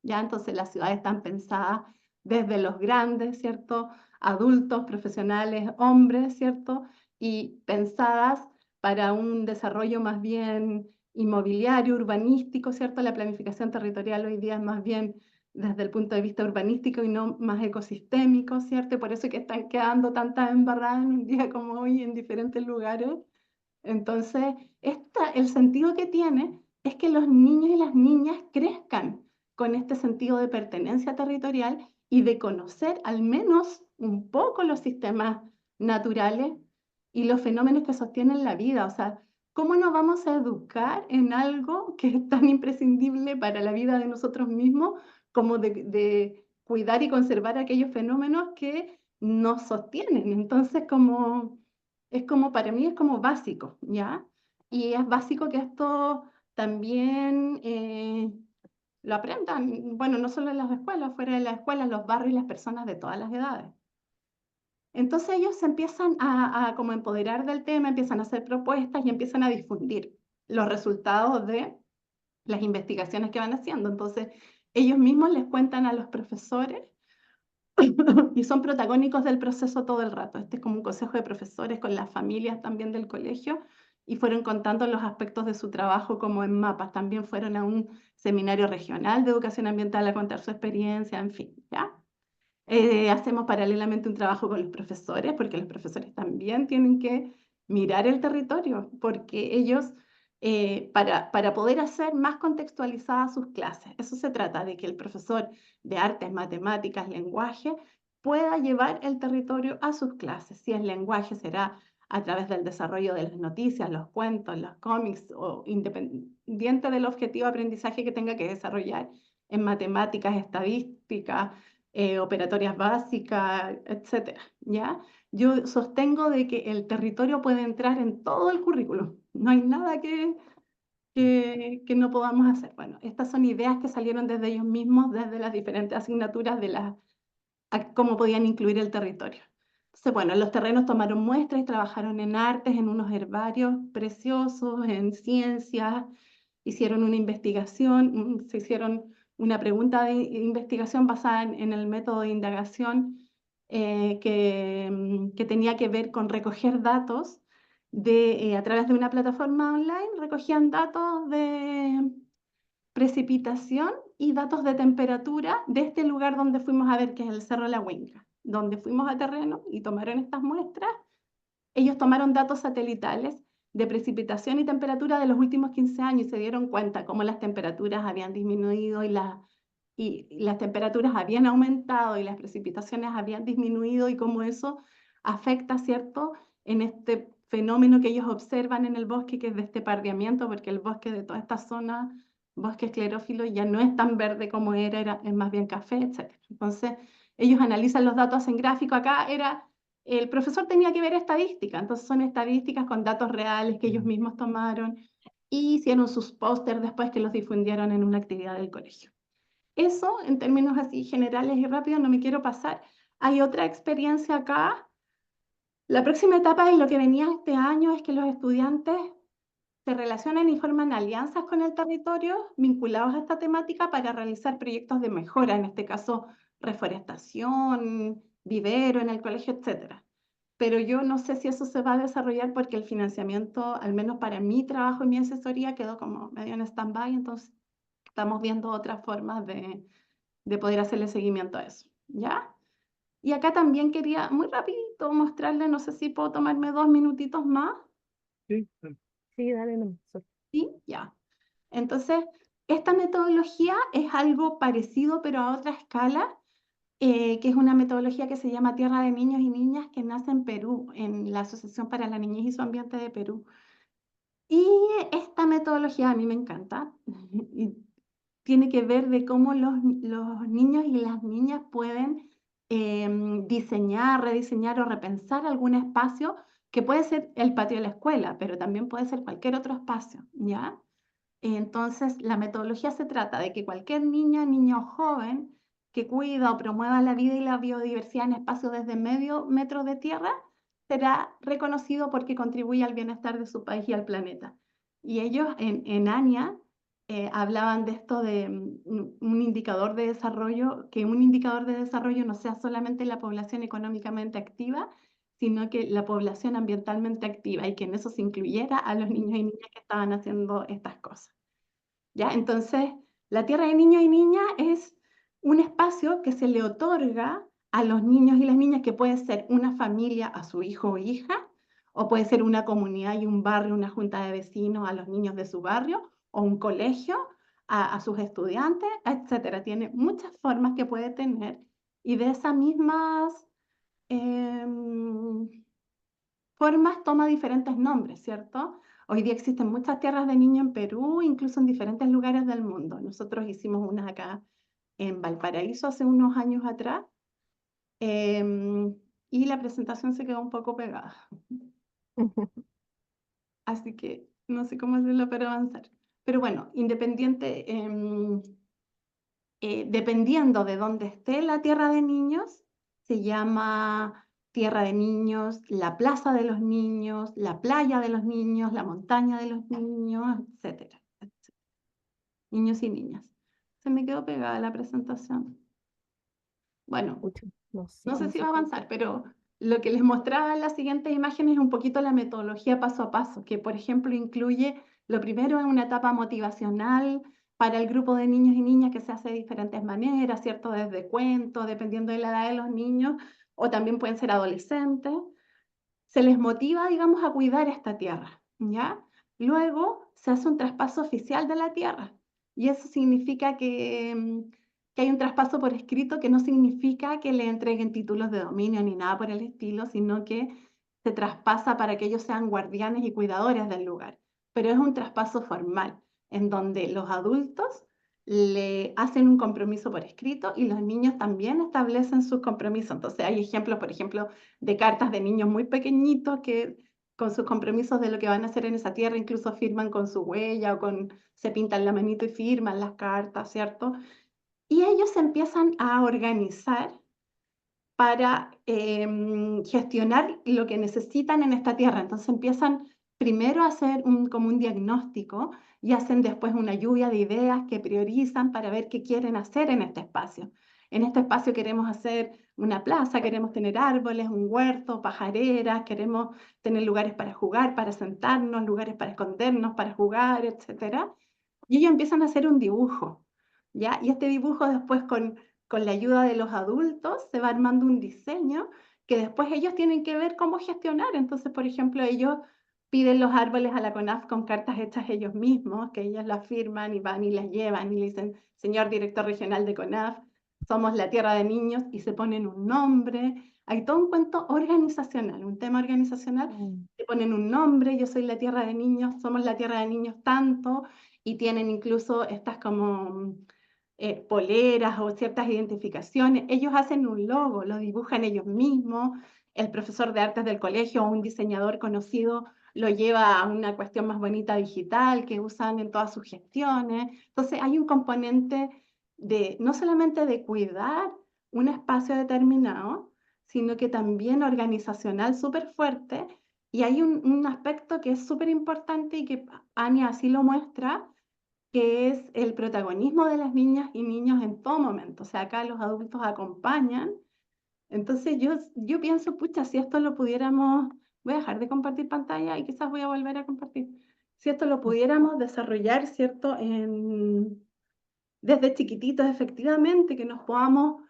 ¿ya? Entonces las ciudades están pensadas desde los grandes, ¿cierto? Adultos, profesionales, hombres, ¿cierto? Y pensadas para un desarrollo más bien inmobiliario, urbanístico, ¿cierto? La planificación territorial hoy día es más bien desde el punto de vista urbanístico y no más ecosistémico, ¿cierto? Y por eso es que están quedando tantas embarradas en un día como hoy en diferentes lugares. Entonces, el sentido que tiene es que los niños y las niñas crezcan con este sentido de pertenencia territorial y de conocer al menos un poco los sistemas naturales y los fenómenos que sostienen la vida. O sea, ¿cómo nos vamos a educar en algo que es tan imprescindible para la vida de nosotros mismos como de cuidar y conservar aquellos fenómenos que nos sostienen? Entonces, es como, para mí es como básico, ¿ya? Y es básico que esto también lo aprendan, bueno, no solo en las escuelas, fuera de las escuelas, los barrios y las personas de todas las edades. Entonces ellos se empiezan a como empoderar del tema, empiezan a hacer propuestas y empiezan a difundir los resultados de las investigaciones que van haciendo. Entonces ellos mismos les cuentan a los profesores y son protagónicos del proceso todo el rato. Este es como un consejo de profesores con las familias también del colegio y fueron contando los aspectos de su trabajo como en mapas. También fueron a un seminario regional de educación ambiental a contar su experiencia, en fin, ¿ya? Hacemos paralelamente un trabajo con los profesores, porque los profesores también tienen que mirar el territorio, porque ellos, para poder hacer más contextualizadas sus clases, eso se trata de que el profesor de artes, matemáticas, lenguaje, pueda llevar el territorio a sus clases. Si es lenguaje, será a través del desarrollo de las noticias, los cuentos, los cómics, o independiente del objetivo de aprendizaje que tenga que desarrollar en matemáticas, estadísticas, operatorias básicas, etcétera, ¿ya? Yo sostengo de que el territorio puede entrar en todo el currículum. No hay nada que no podamos hacer. Bueno, estas son ideas que salieron desde ellos mismos, desde las diferentes asignaturas de cómo podían incluir el territorio. Entonces, bueno, los terrenos tomaron muestras y trabajaron en artes, en unos herbarios preciosos, en ciencias, hicieron una investigación, se hicieron una pregunta de investigación basada en el método de indagación que tenía que ver con recoger datos a través de una plataforma online, recogían datos de precipitación y datos de temperatura de este lugar donde fuimos a ver, que es el Cerro La Huenca, donde fuimos a terreno y tomaron estas muestras. Ellos tomaron datos satelitales de precipitación y temperatura de los últimos 15 años y se dieron cuenta cómo las temperaturas habían disminuido y las temperaturas habían aumentado y las precipitaciones habían disminuido y cómo eso afecta, ¿cierto?, en este fenómeno que ellos observan en el bosque, que es de este pardeamiento, porque el bosque de toda esta zona, bosque esclerófilo, ya no es tan verde como es más bien café, etc. Entonces, ellos analizan los datos en gráfico. Acá el profesor tenía que ver estadística, entonces son estadísticas con datos reales que ellos mismos tomaron y hicieron sus pósters después que los difundieron en una actividad del colegio. Eso, en términos así generales y rápidos, no me quiero pasar. Hay otra experiencia acá. La próxima etapa y lo que venía este año es que los estudiantes se relacionan y forman alianzas con el territorio vinculados a esta temática para realizar proyectos de mejora, en este caso reforestación, vivero en el colegio, etc. pero yo no sé si eso se va a desarrollar porque el financiamiento, al menos para mi trabajo y mi asesoría, quedó como medio en stand-by, entonces estamos viendo otras formas de poder hacerle seguimiento a eso, ¿ya? Y acá también quería muy rapidito mostrarle, no sé si puedo tomarme 2 minutitos más, Sí, Sí, dale nomás, Sol. ¿sí? Ya. Entonces, esta metodología es algo parecido, pero a otra escala, que es una metodología que se llama Tierra de Niños y Niñas, que nace en Perú, en la Asociación para la Niñez y su Ambiente de Perú. Y esta metodología a mí me encanta, y tiene que ver de cómo los niños y las niñas pueden diseñar, rediseñar o repensar algún espacio que puede ser el patio de la escuela, pero también puede ser cualquier otro espacio, ¿ya? Entonces, la metodología se trata de que cualquier niña, niño o joven que cuida o promueva la vida y la biodiversidad en espacios desde medio metro de tierra será reconocido porque contribuye al bienestar de su país y al planeta. Y ellos en ANIA hablaban de esto de un indicador de desarrollo, que un indicador de desarrollo no sea solamente la población económicamente activa, sino que la población ambientalmente activa y que en eso se incluyera a los niños y niñas que estaban haciendo estas cosas. ¿Ya? Entonces, la tierra de niños y niñas es un espacio que se le otorga a los niños y las niñas, que puede ser una familia a su hijo o hija, o puede ser una comunidad y un barrio, una junta de vecinos a los niños de su barrio, o un colegio a sus estudiantes, etcétera. Tiene muchas formas que puede tener, y de esas mismas em, formas toma diferentes nombres, ¿cierto? Hoy día existen muchas tierras de niños en Perú, incluso en diferentes lugares del mundo. Nosotros hicimos unas acá en Valparaíso hace unos años atrás, em, y la presentación se quedó un poco pegada. Así que no sé cómo hacerlo para avanzar. Pero bueno, dependiendo de dónde esté la tierra de niños, se llama tierra de niños, la plaza de los niños, la playa de los niños, la montaña de los niños, etcétera, etcétera. Niños y niñas. Se me quedó pegada la presentación. Bueno, Pucha, no sé, no sé no si sé va a cómo. avanzar, pero lo que les mostraba en las siguientes imágenes es un poquito la metodología paso a paso, que por ejemplo incluye, lo primero es una etapa motivacional para el grupo de niños y niñas, que se hace de diferentes maneras, ¿cierto? Desde cuentos, dependiendo de la edad de los niños, o también pueden ser adolescentes. Se les motiva, digamos, a cuidar esta tierra, ¿ya? Luego se hace un traspaso oficial de la tierra, y eso significa que hay un traspaso por escrito, que no significa que le entreguen títulos de dominio ni nada por el estilo, sino que se traspasa para que ellos sean guardianes y cuidadores del lugar. Pero es un traspaso formal, en donde los adultos le hacen un compromiso por escrito y los niños también establecen sus compromisos. Entonces hay ejemplos, por ejemplo, de cartas de niños muy pequeñitos que con sus compromisos de lo que van a hacer en esa tierra, incluso firman con su huella o se pintan la manito y firman las cartas, ¿cierto? Y ellos se empiezan a organizar para gestionar lo que necesitan en esta tierra. Entonces empiezan primero a hacer como un diagnóstico, y hacen después una lluvia de ideas que priorizan para ver qué quieren hacer en este espacio. En este espacio queremos hacer una plaza, queremos tener árboles, un huerto, pajareras, queremos tener lugares para jugar, para sentarnos, lugares para escondernos, para jugar, etc. Y ellos empiezan a hacer un dibujo, ¿ya? Y este dibujo después con la ayuda de los adultos se va armando un diseño que después ellos tienen que ver cómo gestionar. Entonces, por ejemplo, ellos piden los árboles a la CONAF con cartas hechas ellos mismos, que ellos las firman y van y las llevan y le dicen: señor director regional de CONAF, somos la tierra de niños, y se ponen un nombre. Hay todo un cuento organizacional, un tema organizacional. Mm. Se ponen un nombre: yo soy la tierra de niños, somos la tierra de niños tanto, y tienen incluso estas como poleras o ciertas identificaciones. Ellos hacen un logo, lo dibujan ellos mismos. El profesor de artes del colegio o un diseñador conocido lo lleva a una cuestión más bonita digital que usan en todas sus gestiones. Entonces hay un componente de no solamente de cuidar un espacio determinado, sino que también organizacional súper fuerte. Y hay un aspecto que es súper importante y que Ania así lo muestra, que es el protagonismo de las niñas y niños en todo momento. O sea, acá los adultos acompañan, Entonces yo pienso, pucha, si esto lo pudiéramos, voy a dejar de compartir pantalla y quizás voy a volver a compartir. Si esto lo pudiéramos desarrollar, ¿cierto? Desde chiquititos, efectivamente, que nos podamos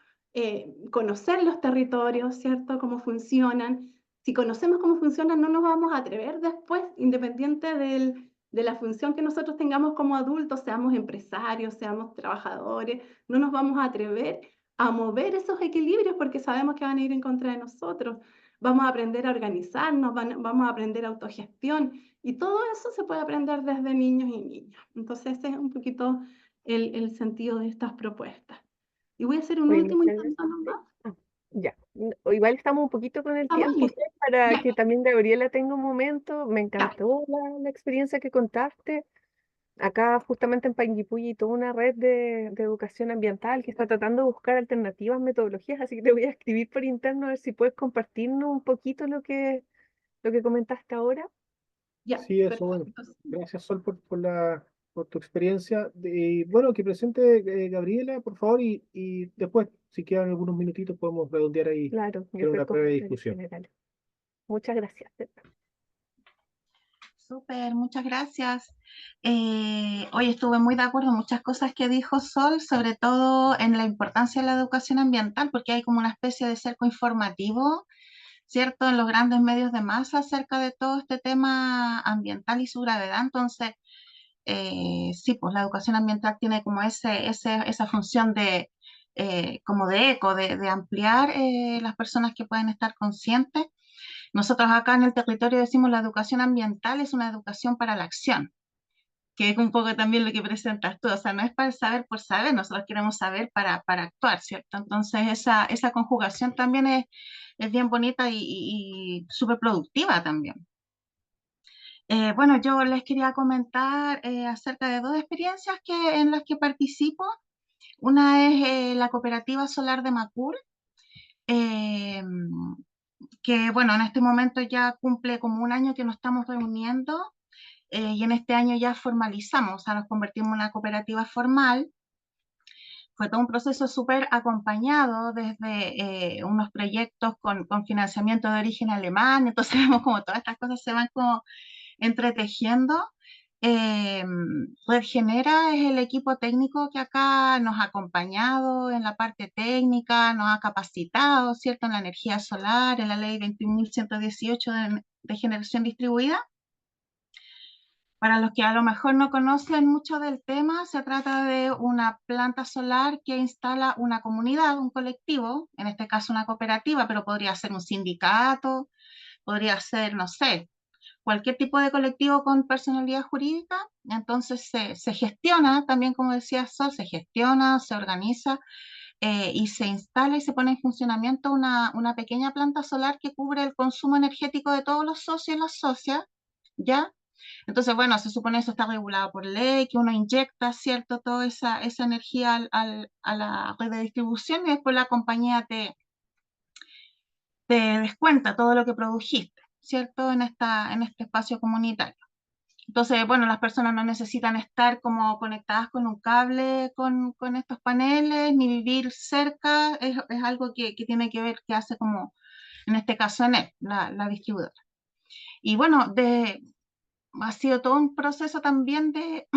conocer los territorios, ¿cierto? Cómo funcionan. Si conocemos cómo funcionan, no nos vamos a atrever después, independiente de la función que nosotros tengamos como adultos, seamos empresarios, seamos trabajadores, no nos vamos a atrever a mover esos equilibrios porque sabemos que van a ir en contra de nosotros. Vamos a aprender a organizarnos, vamos a aprender autogestión y todo eso se puede aprender desde niños y niñas. Entonces, ese es un poquito el sentido de estas propuestas. Y voy a hacer un Oye, último muchas intento gracias. nomás. Ah, ya. O igual estamos un poquito con el tiempo, Vale, Sol, para ya, que también Gabriela tenga un momento. Me encantó la experiencia que contaste. Acá justamente en Panguipulli hay toda una red de educación ambiental que está tratando de buscar alternativas, metodologías, así que te voy a escribir por interno a ver si puedes compartirnos un poquito lo que comentaste ahora. ya, Sí, eso, bueno. perfecto. Gracias, Sol, por tu experiencia. Y bueno, que presente Gabriela, por favor, y después, si quedan algunos minutitos, podemos redondear ahí, Claro, y hacer hacer una breve comentarios discusión. generales. Muchas gracias. Súper, muchas gracias. Hoy estuve muy de acuerdo en muchas cosas que dijo Sol, sobre todo en la importancia de la educación ambiental, porque hay como una especie de cerco informativo, ¿cierto?, en los grandes medios de masa acerca de todo este tema ambiental y su gravedad. Entonces, sí, pues la educación ambiental tiene como esa función de, como de eco, de ampliar las personas que pueden estar conscientes. Nosotros acá en el territorio decimos la educación ambiental es una educación para la acción, que es un poco también lo que presentas tú, o sea, no es para saber por saber, nosotros queremos saber para actuar, ¿cierto? Entonces esa conjugación también es bien bonita y súper productiva también. Bueno, yo les quería comentar acerca de dos experiencias en las que participo. Una es la cooperativa solar de Macul, eh, que bueno, en este momento ya cumple como un año que nos estamos reuniendo y en este año ya formalizamos, o sea, nos convertimos en una cooperativa formal. Fue todo un proceso súper acompañado desde unos proyectos con financiamiento de origen alemán, entonces vemos como todas estas cosas se van como entretejiendo. Red Genera es el equipo técnico que acá nos ha acompañado en la parte técnica, nos ha capacitado, ¿cierto?, en la energía solar, en la ley 21.118 de generación distribuida. Para los que a lo mejor no conocen mucho del tema, se trata de una planta solar que instala una comunidad, un colectivo, en este caso una cooperativa, pero podría ser un sindicato, podría ser, no sé, cualquier tipo de colectivo con personalidad jurídica. Entonces se gestiona, también como decía Sol, se gestiona, se organiza y se instala y se pone en funcionamiento una pequeña planta solar que cubre el consumo energético de todos los socios y las socias, ¿ya? Entonces, bueno, se supone eso está regulado por ley, que uno inyecta, ¿cierto?, toda esa energía a la red de distribución y después la compañía te descuenta todo lo que produjiste, ¿cierto?, en este espacio comunitario. Entonces, bueno, las personas no necesitan estar como conectadas con un cable con estos paneles, ni vivir cerca, es algo que tiene que ver, que hace como, en este caso, Enel, la distribuidora. Y bueno, ha sido todo un proceso también de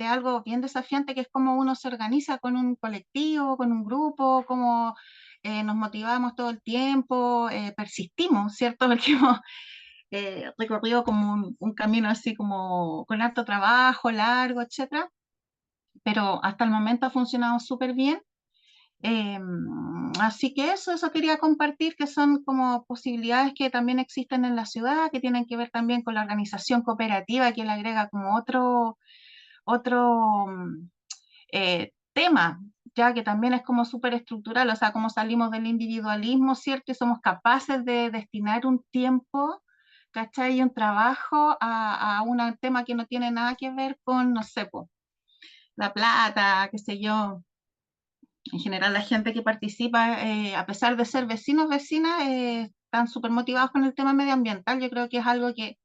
algo bien desafiante, que es cómo uno se organiza con un colectivo, con un grupo, cómo nos motivamos todo el tiempo, persistimos, ¿cierto? Porque hemos recorrido como un camino así como con harto trabajo, largo, etcétera, pero hasta el momento ha funcionado súper bien. Eh, Así que eso quería compartir, que son como posibilidades que también existen en la ciudad, que tienen que ver también con la organización cooperativa, que le agrega como otro tema, ya que también es como súper estructural, o sea, como salimos del individualismo, ¿cierto? Y somos capaces de destinar un tiempo, ¿cachai? Y un trabajo a un tema que no tiene nada que ver con, no sé, po, la plata, qué sé yo. En general, la gente que participa, a pesar de ser vecinos, vecinas, están súper motivados con el tema medioambiental. Yo creo que es algo que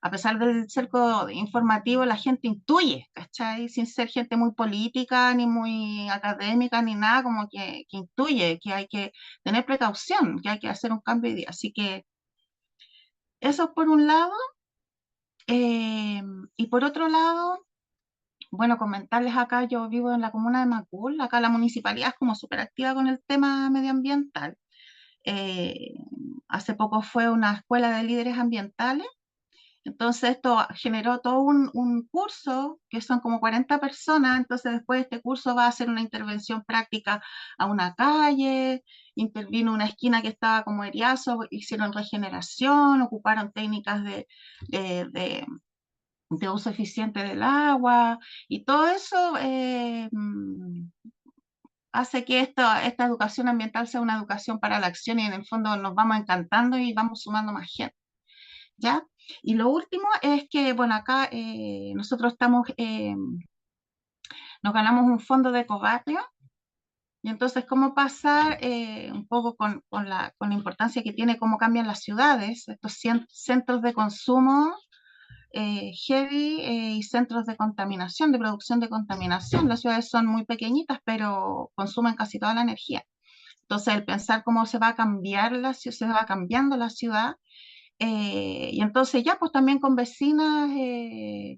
a pesar del cerco informativo, la gente intuye, ¿cachai? Sin ser gente muy política, ni muy académica, ni nada, como que intuye que hay que tener precaución, que hay que hacer un cambio de día. Así que eso por un lado. Y por otro lado, bueno, comentarles acá, yo vivo en la comuna de Macul, acá la municipalidad es como súper activa con el tema medioambiental. Eh, Hace poco fue una escuela de líderes ambientales, entonces esto generó todo un curso, que son como 40 personas, entonces después de este curso va a hacer una intervención práctica a una calle, intervino una esquina que estaba como eriazo, hicieron regeneración, ocuparon técnicas de uso eficiente del agua, y todo eso hace que esta educación ambiental sea una educación para la acción, y en el fondo nos vamos encantando y vamos sumando más gente, ¿ya? Y lo último es que, bueno, acá nosotros nos ganamos un fondo de ecobarrio, y entonces cómo pasar un poco con la importancia que tiene, cómo cambian las ciudades, estos centros de consumo heavy, y centros de contaminación, de producción de contaminación. Las ciudades son muy pequeñitas, pero consumen casi toda la energía. Entonces, el pensar cómo se va a cambiar se va cambiando la ciudad, y entonces ya pues también con vecinas,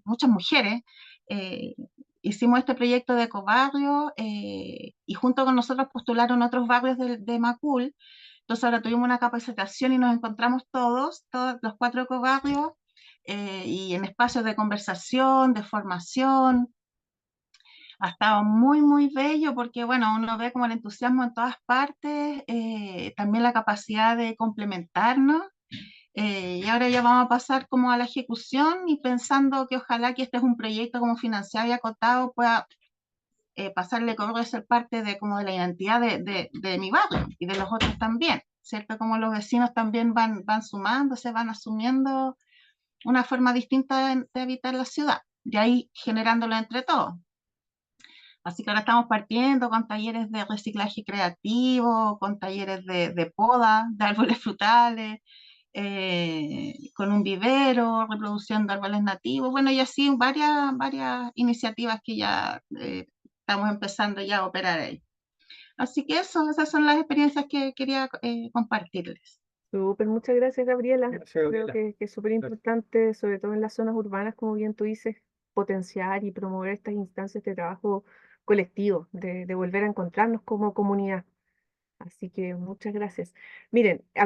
muchas mujeres, eh, hicimos este proyecto de ecobarrio, y junto con nosotros postularon otros barrios de Macul. Entonces ahora tuvimos una capacitación y nos encontramos todos los 4 ecobarrios, y en espacios de conversación, de formación. Ha estado muy, muy bello porque, bueno, uno ve como el entusiasmo en todas partes, también la capacidad de complementarnos, y ahora ya vamos a pasar como a la ejecución, y pensando que ojalá que este es un proyecto como financiado y acotado, pueda pasarle como a ser parte de, como de la identidad de mi barrio y de los otros también, ¿cierto? Como los vecinos también van sumándose, van asumiendo una forma distinta de habitar la ciudad, y ahí generándolo entre todos. Así que ahora estamos partiendo con talleres de reciclaje creativo, con talleres de poda de árboles frutales, con un vivero, reproducción de árboles nativos, bueno, y así varias iniciativas que ya estamos empezando ya a operar ahí. Así que esas son las experiencias que quería compartirles. Súper, muchas gracias, Gabriela. Gracias, Creo Gabriela. que es súper importante, sobre todo en las zonas urbanas, como bien tú dices, potenciar y promover estas instancias de trabajo colectivo, de volver a encontrarnos como comunidad. Así que muchas gracias. Miren, no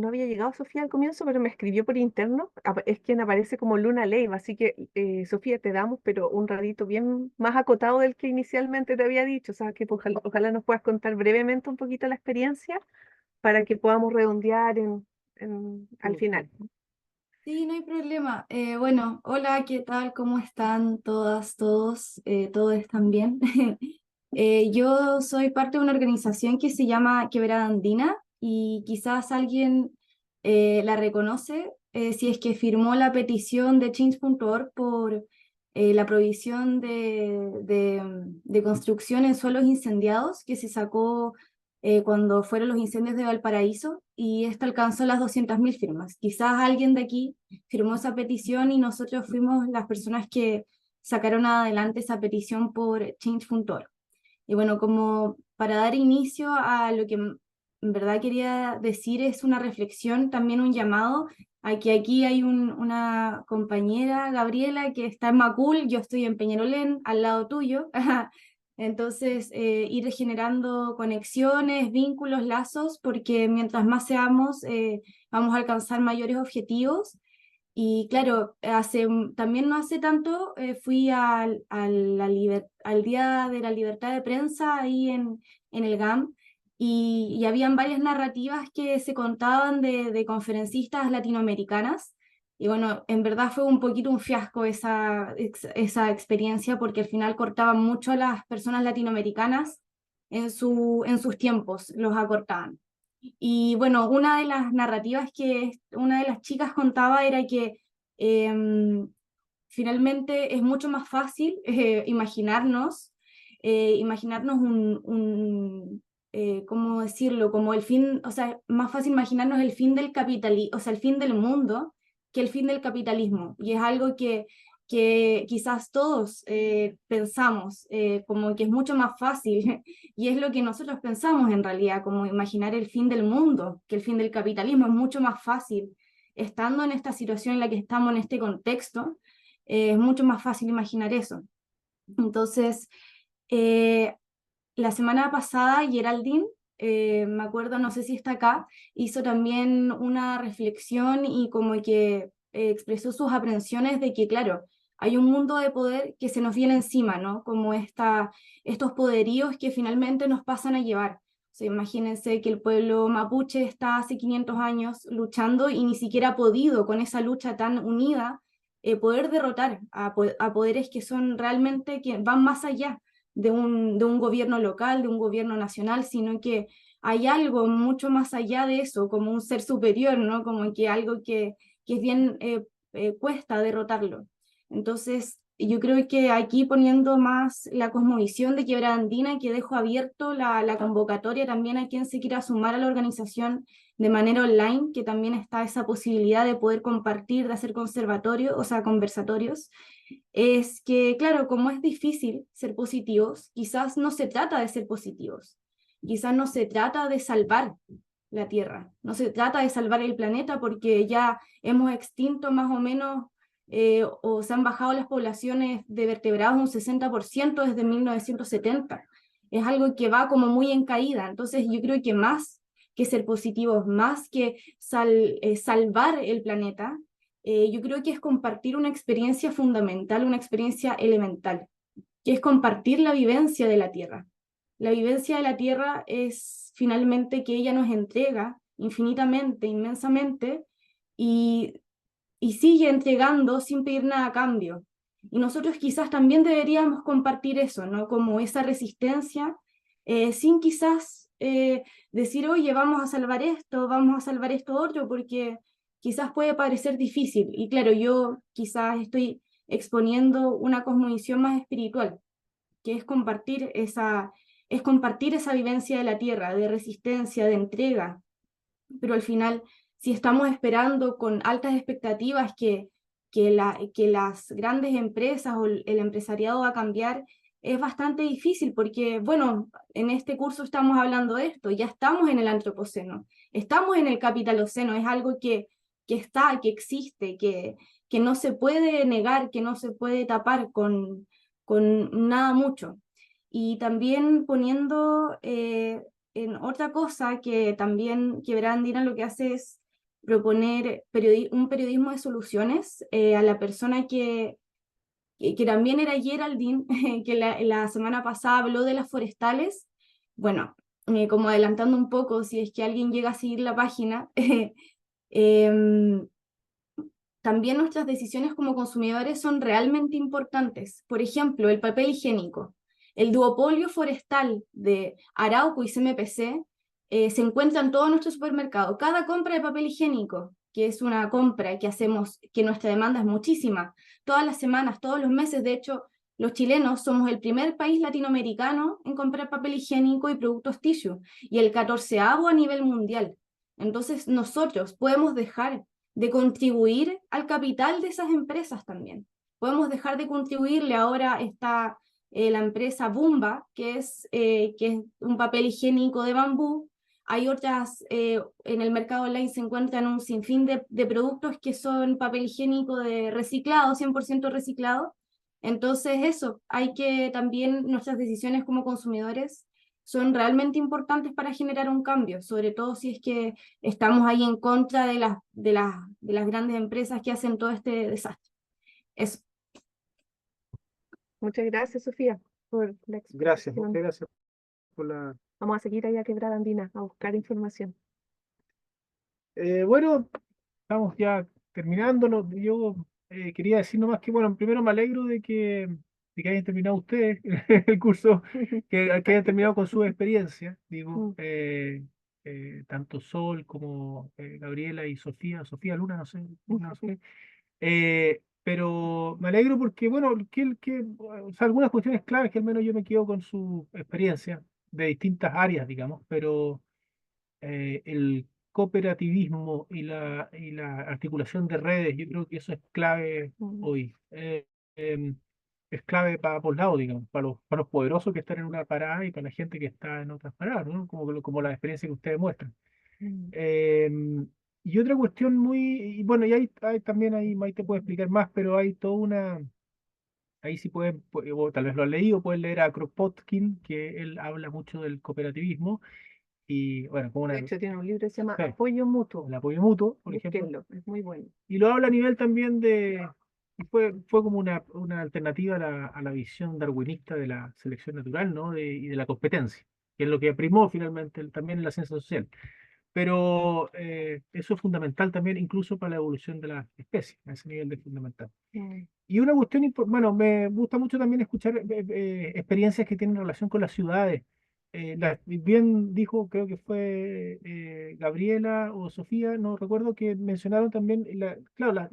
había llegado Sofía al comienzo, pero me escribió por interno. Es quien aparece como Luna Leiva. Así que, Sofía, te damos, pero un ratito bien más acotado del que inicialmente te había dicho. O sea, que ojalá nos puedas contar brevemente un poquito la experiencia para que podamos redondear al final. Sí, no hay problema. Bueno, hola, ¿qué tal? ¿Cómo están todas, todos? ¿Todos están bien? Yo soy parte de una organización que se llama Quebrada Andina, y quizás alguien la reconoce si es que firmó la petición de change.org por la prohibición de construcción en suelos incendiados que se sacó cuando fueron los incendios de Valparaíso, y esto alcanzó las 200.000 firmas. Quizás alguien de aquí firmó esa petición y nosotros fuimos las personas que sacaron adelante esa petición por change.org. Y bueno, como para dar inicio a lo que en verdad quería decir, es una reflexión, también un llamado a que aquí hay una compañera, Gabriela, que está en Macul, yo estoy en Peñarolén, al lado tuyo. Entonces, ir generando conexiones, vínculos, lazos, porque mientras más seamos, vamos a alcanzar mayores objetivos. Y claro, también no hace tanto fui al Día de la Libertad de Prensa ahí en el GAM, y habían varias narrativas que se contaban de conferencistas latinoamericanas. Y bueno, en verdad fue un poquito un fiasco esa experiencia, porque al final cortaban mucho a las personas latinoamericanas en sus tiempos, los acortaban. Y bueno, una de las narrativas que una de las chicas contaba era que finalmente es mucho más fácil imaginarnos ¿cómo decirlo? Como el fin, o sea, más fácil imaginarnos el fin del capitalismo, o sea, el fin del mundo, que el fin del capitalismo. Y es algo que quizás todos pensamos, como que es mucho más fácil, y es lo que nosotros pensamos en realidad, como imaginar el fin del mundo, que el fin del capitalismo es mucho más fácil. Estando en esta situación en la que estamos, en este contexto, es mucho más fácil imaginar eso. Entonces, eh, la semana pasada, Geraldine, me acuerdo, no sé si está acá, hizo también una reflexión y como que expresó sus aprensiones de que, claro, hay un mundo de poder que se nos viene encima, ¿no? Como estos poderíos que finalmente nos pasan a llevar. O sea, imagínense que el pueblo mapuche está hace 500 años luchando y ni siquiera ha podido, con esa lucha tan unida, poder derrotar a poderes que son realmente, que van más allá de un gobierno local, de un gobierno nacional, sino que hay algo mucho más allá de eso, como un ser superior, ¿no? Como que algo que es bien, cuesta derrotarlo. Entonces, yo creo que aquí poniendo más la cosmovisión de Quebrada Andina, que dejo abierto la convocatoria también a quien se quiera sumar a la organización de manera online, que también está esa posibilidad de poder compartir, de hacer conservatorios, o sea, conversatorios, es que, claro, como es difícil ser positivos, quizás no se trata de ser positivos, quizás no se trata de salvar la Tierra, no se trata de salvar el planeta porque ya hemos extinto más o menos, o se han bajado las poblaciones de vertebrados un 60% desde 1970. Es algo que va como muy en caída, entonces yo creo que más que ser positivos, más que salvar el planeta, yo creo que es compartir una experiencia fundamental, una experiencia elemental, que es compartir la vivencia de la Tierra. La vivencia de la Tierra es finalmente que ella nos entrega infinitamente, inmensamente, y, y sigue entregando sin pedir nada a cambio. Y nosotros quizás también deberíamos compartir eso, ¿no? Como esa resistencia, sin quizás decir, oye, vamos a salvar esto otro, porque quizás puede parecer difícil. Y claro, yo quizás estoy exponiendo una cosmovisión más espiritual, que es compartir esa vivencia de la tierra, de resistencia, de entrega, pero al final, si estamos esperando con altas expectativas que las grandes empresas o el empresariado va a cambiar, es bastante difícil porque, bueno, en este curso estamos hablando de esto, ya estamos en el antropoceno, estamos en el capitaloceno, es algo que está, que existe, que no se puede negar, que no se puede tapar con nada mucho. Y también poniendo en otra cosa que también Quebrada Andina lo que hace es proponer un periodismo de soluciones a la persona que también era Geraldine, que la semana pasada habló de las forestales. Bueno, como adelantando un poco, si es que alguien llega a seguir la página, em, también nuestras decisiones como consumidores son realmente importantes. Por ejemplo, el papel higiénico. El duopolio forestal de Arauco y CMPC se encuentra en todo nuestro supermercado. Cada compra de papel higiénico, que es una compra que hacemos, que nuestra demanda es muchísima, todas las semanas, todos los meses, de hecho, los chilenos somos el primer país latinoamericano en comprar papel higiénico y productos tissue, y el 14º a nivel mundial. Entonces, nosotros podemos dejar de contribuir al capital de esas empresas también. Podemos dejar de contribuirle. Ahora está la empresa Bumba, que es un papel higiénico de bambú. Hay otras, en el mercado online se encuentran un sinfín de productos que son papel higiénico de reciclado, 100% reciclado. Entonces eso, hay que también nuestras decisiones como consumidores son realmente importantes para generar un cambio, sobre todo si es que estamos ahí en contra de las grandes empresas que hacen todo este desastre. Eso. Muchas gracias, Sofía, por la Gracias, explicación. muchas gracias por la... Vamos a seguir allá a Quebrada Andina a buscar información. Bueno, estamos ya terminándolo. Yo quería decir nomás que, bueno, primero me alegro de que hayan terminado ustedes el curso, que hayan terminado con su experiencia, digo, Mm. tanto Sol como Gabriela y Sofía, Sofía Luna, no sé, Luna, no sé. Pero me alegro porque, bueno, o sea, algunas cuestiones claves que al menos yo me quedo con su experiencia de distintas áreas, digamos, pero el cooperativismo y la articulación de redes, yo creo que eso es clave hoy. Em, es clave para ambos lados, digamos, para los poderosos que están en una parada y para la gente que está en otras paradas, ¿no? Como la experiencia que ustedes muestran. Mm. Y otra cuestión y bueno, y hay también ahí, Maite puede explicar más, pero hay toda una, ahí sí pueden, o tal vez lo han leído, pueden leer a Kropotkin, que él habla mucho del cooperativismo, y bueno, como De una, hecho, tiene un libro que se llama sí, Apoyo Mutuo. el apoyo mutuo, por ejemplo, Búsquenlo, es muy bueno. y lo habla a nivel también y fue como una alternativa a la visión darwinista de la selección natural, ¿no? Y de la competencia, que es lo que primó finalmente también en la ciencia social. Pero eso es fundamental también, incluso para la evolución de las especies, a ese nivel de fundamental. Mm. Y una cuestión, bueno, me gusta mucho también escuchar experiencias que tienen relación con las ciudades. Bien dijo, creo que fue Gabriela o Sofía, no recuerdo, que mencionaron también, claro,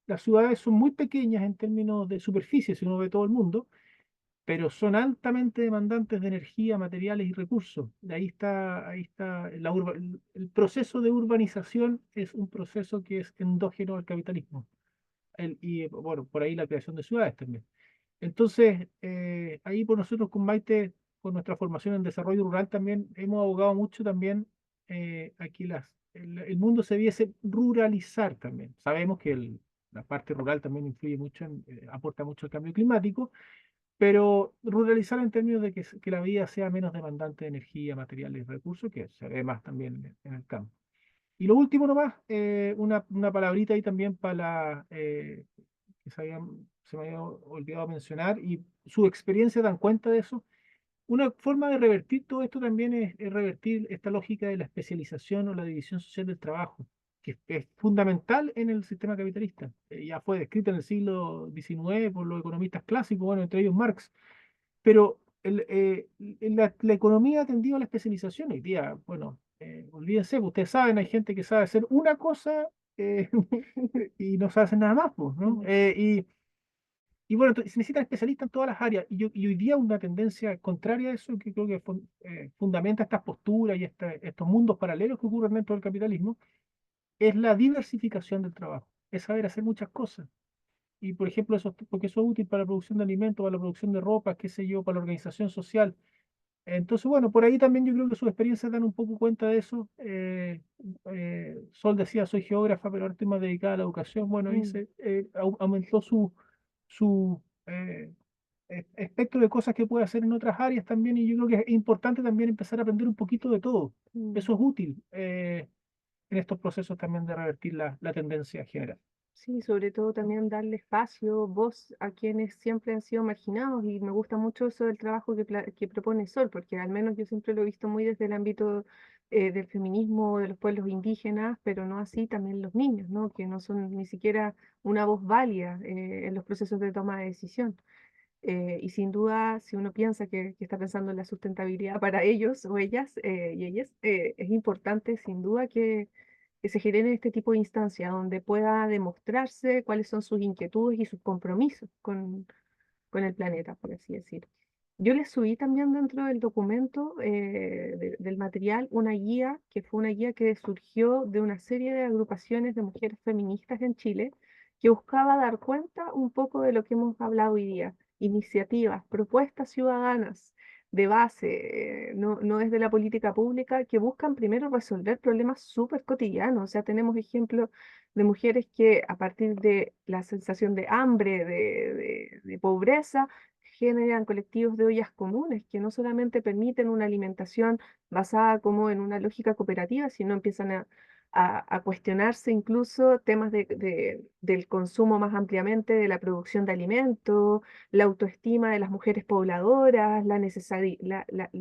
las ciudades son muy pequeñas en términos de superficie, si uno ve todo el mundo, pero son altamente demandantes de energía, materiales y recursos. De ahí está el proceso de urbanización es un proceso que es endógeno al capitalismo. Y bueno, por ahí la creación de ciudades también. Entonces, ahí por nosotros con Maite, con nuestra formación en desarrollo rural también, hemos abogado mucho también aquí el mundo se debiese ruralizar también. Sabemos que la parte rural también influye mucho, aporta mucho al cambio climático, pero ruralizar en términos de que la vida sea menos demandante de energía, materiales y recursos, que se ve más también en el campo. Y lo último nomás, una palabrita ahí también para que se me había olvidado mencionar, y su experiencia dan cuenta de eso. Una forma de revertir todo esto también es revertir esta lógica de la especialización o la división social del trabajo, que es fundamental en el sistema capitalista. Ya fue descrita en el siglo XIX por los economistas clásicos, bueno, entre ellos Marx, pero la economía ha tendido a la especialización hoy día. Bueno, olvídense, pues, ustedes saben, hay gente que sabe hacer una cosa eh, y no sabe hacer nada más, pues, ¿no? Y bueno, se necesitan especialistas en todas las áreas. Y hoy día una tendencia contraria a eso, que creo que fundamenta estas posturas y estos mundos paralelos que ocurren dentro del capitalismo, es la diversificación del trabajo, es saber hacer muchas cosas. Y por ejemplo, porque eso es útil para la producción de alimentos, para la producción de ropa, qué sé yo, para la organización social. Entonces, bueno, por ahí también yo creo que sus experiencias dan un poco cuenta de eso. Sol decía, soy geógrafa, pero ahora estoy más dedicada a la educación. Bueno, Mm. aumentó su espectro de cosas que puede hacer en otras áreas también, y yo creo que es importante también empezar a aprender un poquito de todo. Mm. Eso es útil en estos procesos también de revertir la tendencia general. Sí, sobre todo también darle espacio, voz a quienes siempre han sido marginados y me gusta mucho eso del trabajo que propone Sol, porque al menos yo siempre lo he visto muy desde el ámbito del feminismo de los pueblos indígenas, pero no así también los niños, ¿no? Que no son ni siquiera una voz válida en los procesos de toma de decisión. Y sin duda, si uno piensa que está pensando en la sustentabilidad para ellos o ellas y ellas, es importante sin duda que se genere este tipo de instancia donde pueda demostrarse cuáles son sus inquietudes y sus compromisos con el planeta, por así decir. Yo les subí también dentro del documento del material una guía que fue una guía que surgió de una serie de agrupaciones de mujeres feministas en Chile que buscaba dar cuenta un poco de lo que hemos hablado hoy día, iniciativas, propuestas ciudadanas de base, no es de la política pública, que buscan primero resolver problemas súper cotidianos. O sea, tenemos ejemplos de mujeres que a partir de la sensación de hambre, de pobreza, generan colectivos de ollas comunes que no solamente permiten una alimentación basada como en una lógica cooperativa, sino empiezan a cuestionarse incluso temas del consumo más ampliamente, de la producción de alimentos, la autoestima de las mujeres pobladoras, lo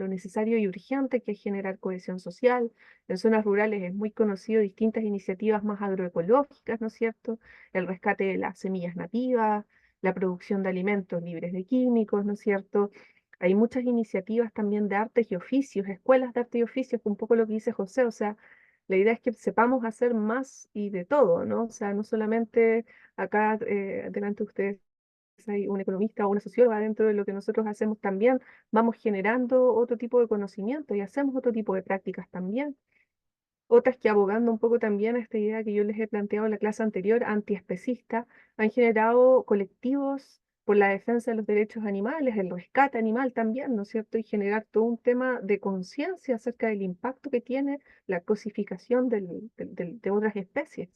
necesario y urgente que es generar cohesión social. En zonas rurales es muy conocido distintas iniciativas más agroecológicas, ¿no es cierto? El rescate de las semillas nativas, la producción de alimentos libres de químicos, ¿no es cierto? Hay muchas iniciativas también de artes y oficios, escuelas de arte y oficios, un poco lo que dice José, o sea, la idea es que sepamos hacer más y de todo, ¿no? O sea, no solamente acá delante de ustedes hay un economista o una socióloga, dentro de lo que nosotros hacemos también vamos generando otro tipo de conocimiento y hacemos otro tipo de prácticas también. otras que abogando un poco también a esta idea que yo les he planteado en la clase anterior, antiespecista, han generado colectivos por la defensa de los derechos animales, el rescate animal también, ¿no es cierto? Y generar todo un tema de conciencia acerca del impacto que tiene la cosificación de otras especies.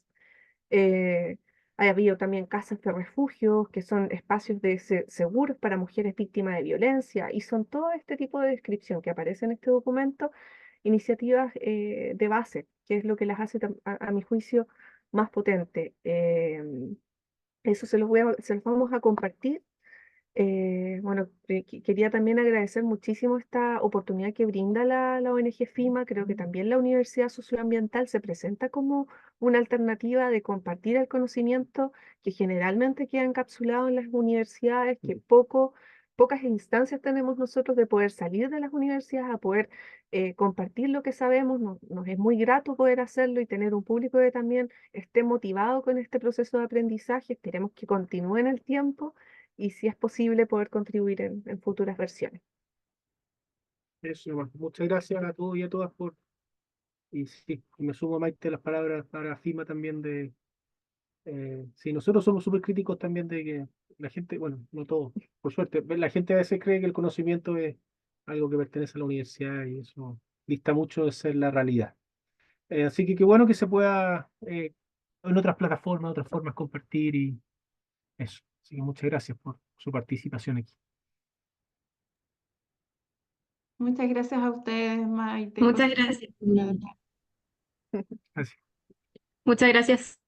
Eh, ha habido también casas de refugios, que son espacios seguros para mujeres víctimas de violencia, y son todo este tipo de descripción que aparece en este documento, iniciativas de base, que es lo que las hace, a mi juicio, más potente. Eso se los vamos a compartir. Bueno, quería también agradecer muchísimo esta oportunidad que brinda la ONG FIMA. Creo que también la Universidad Socioambiental se presenta como una alternativa de compartir el conocimiento que generalmente queda encapsulado en las universidades, que pocas instancias tenemos nosotros de poder salir de las universidades a poder compartir lo que sabemos. Nos es muy grato poder hacerlo y tener un público que también esté motivado con este proceso de aprendizaje. Esperemos que continúe en el tiempo y si es posible poder contribuir en futuras versiones. Eso, bueno, muchas gracias a todos y a todas por... Y sí, me sumo a Maite las palabras para FIMA también de... sí, nosotros somos súper críticos también de que la gente, bueno, no todos, por suerte, la gente a veces cree que el conocimiento es algo que pertenece a la universidad y eso dista mucho de ser la realidad. Así que qué bueno que se pueda en otras plataformas, otras formas compartir y eso. Así que muchas gracias por su participación aquí. Muchas gracias a ustedes, Maite, Muchas gracias. Gracias. Muchas gracias,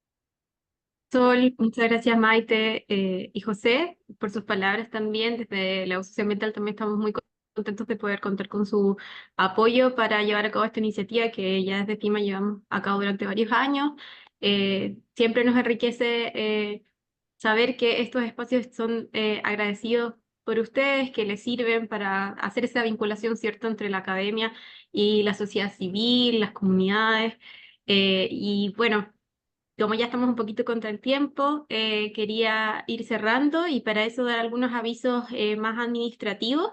Sol. Muchas gracias, Maite y José, por sus palabras también. Desde la Asociación Ambiental también estamos muy contentos de poder contar con su apoyo para llevar a cabo esta iniciativa que ya desde FIMA llevamos a cabo durante varios años. Siempre nos enriquece saber que estos espacios son agradecidos por ustedes, que les sirven para hacer esa vinculación, ¿cierto?, entre la academia y la sociedad civil, las comunidades. Y bueno, como ya estamos un poquito contra el tiempo, quería ir cerrando y para eso dar algunos avisos más administrativos.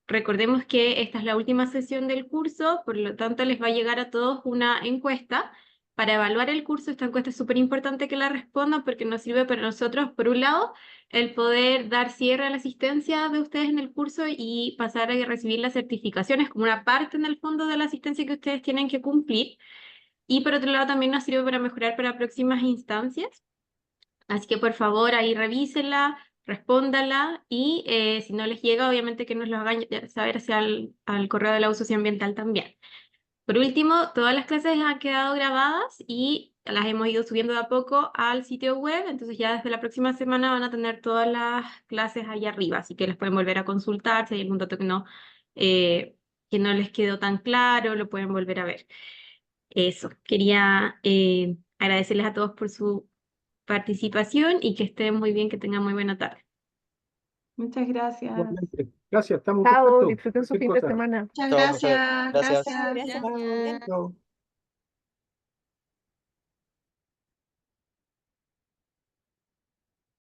Recordemos que esta es la última sesión del curso, por lo tanto les va a llegar a todos una encuesta. Para evaluar el curso, esta encuesta es súper importante que la respondan porque nos sirve para nosotros, por un lado, el poder dar cierre a la asistencia de ustedes en el curso y pasar a recibir las certificaciones como una parte en el fondo de la asistencia que ustedes tienen que cumplir. Y por otro lado también nos sirve para mejorar para próximas instancias. Así que por favor ahí revísenla, respóndala y si no les llega, obviamente que nos lo hagan saber hacia al correo de la U Socioambiental también. Por último, todas las clases han quedado grabadas y las hemos ido subiendo de a poco al sitio web, entonces ya desde la próxima semana van a tener todas las clases ahí arriba, así que las pueden volver a consultar, si hay algún dato que no les quedó tan claro, lo pueden volver a ver. Eso, quería agradecerles a todos por su participación y que estén muy bien, que tengan muy buena tarde. Muchas gracias. Igualmente. Gracias, estamos en Chao, contacto. disfruten su Cualquier fin de cosa. semana. Muchas Chao, muchas gracias. gracias. Gracias. Chao.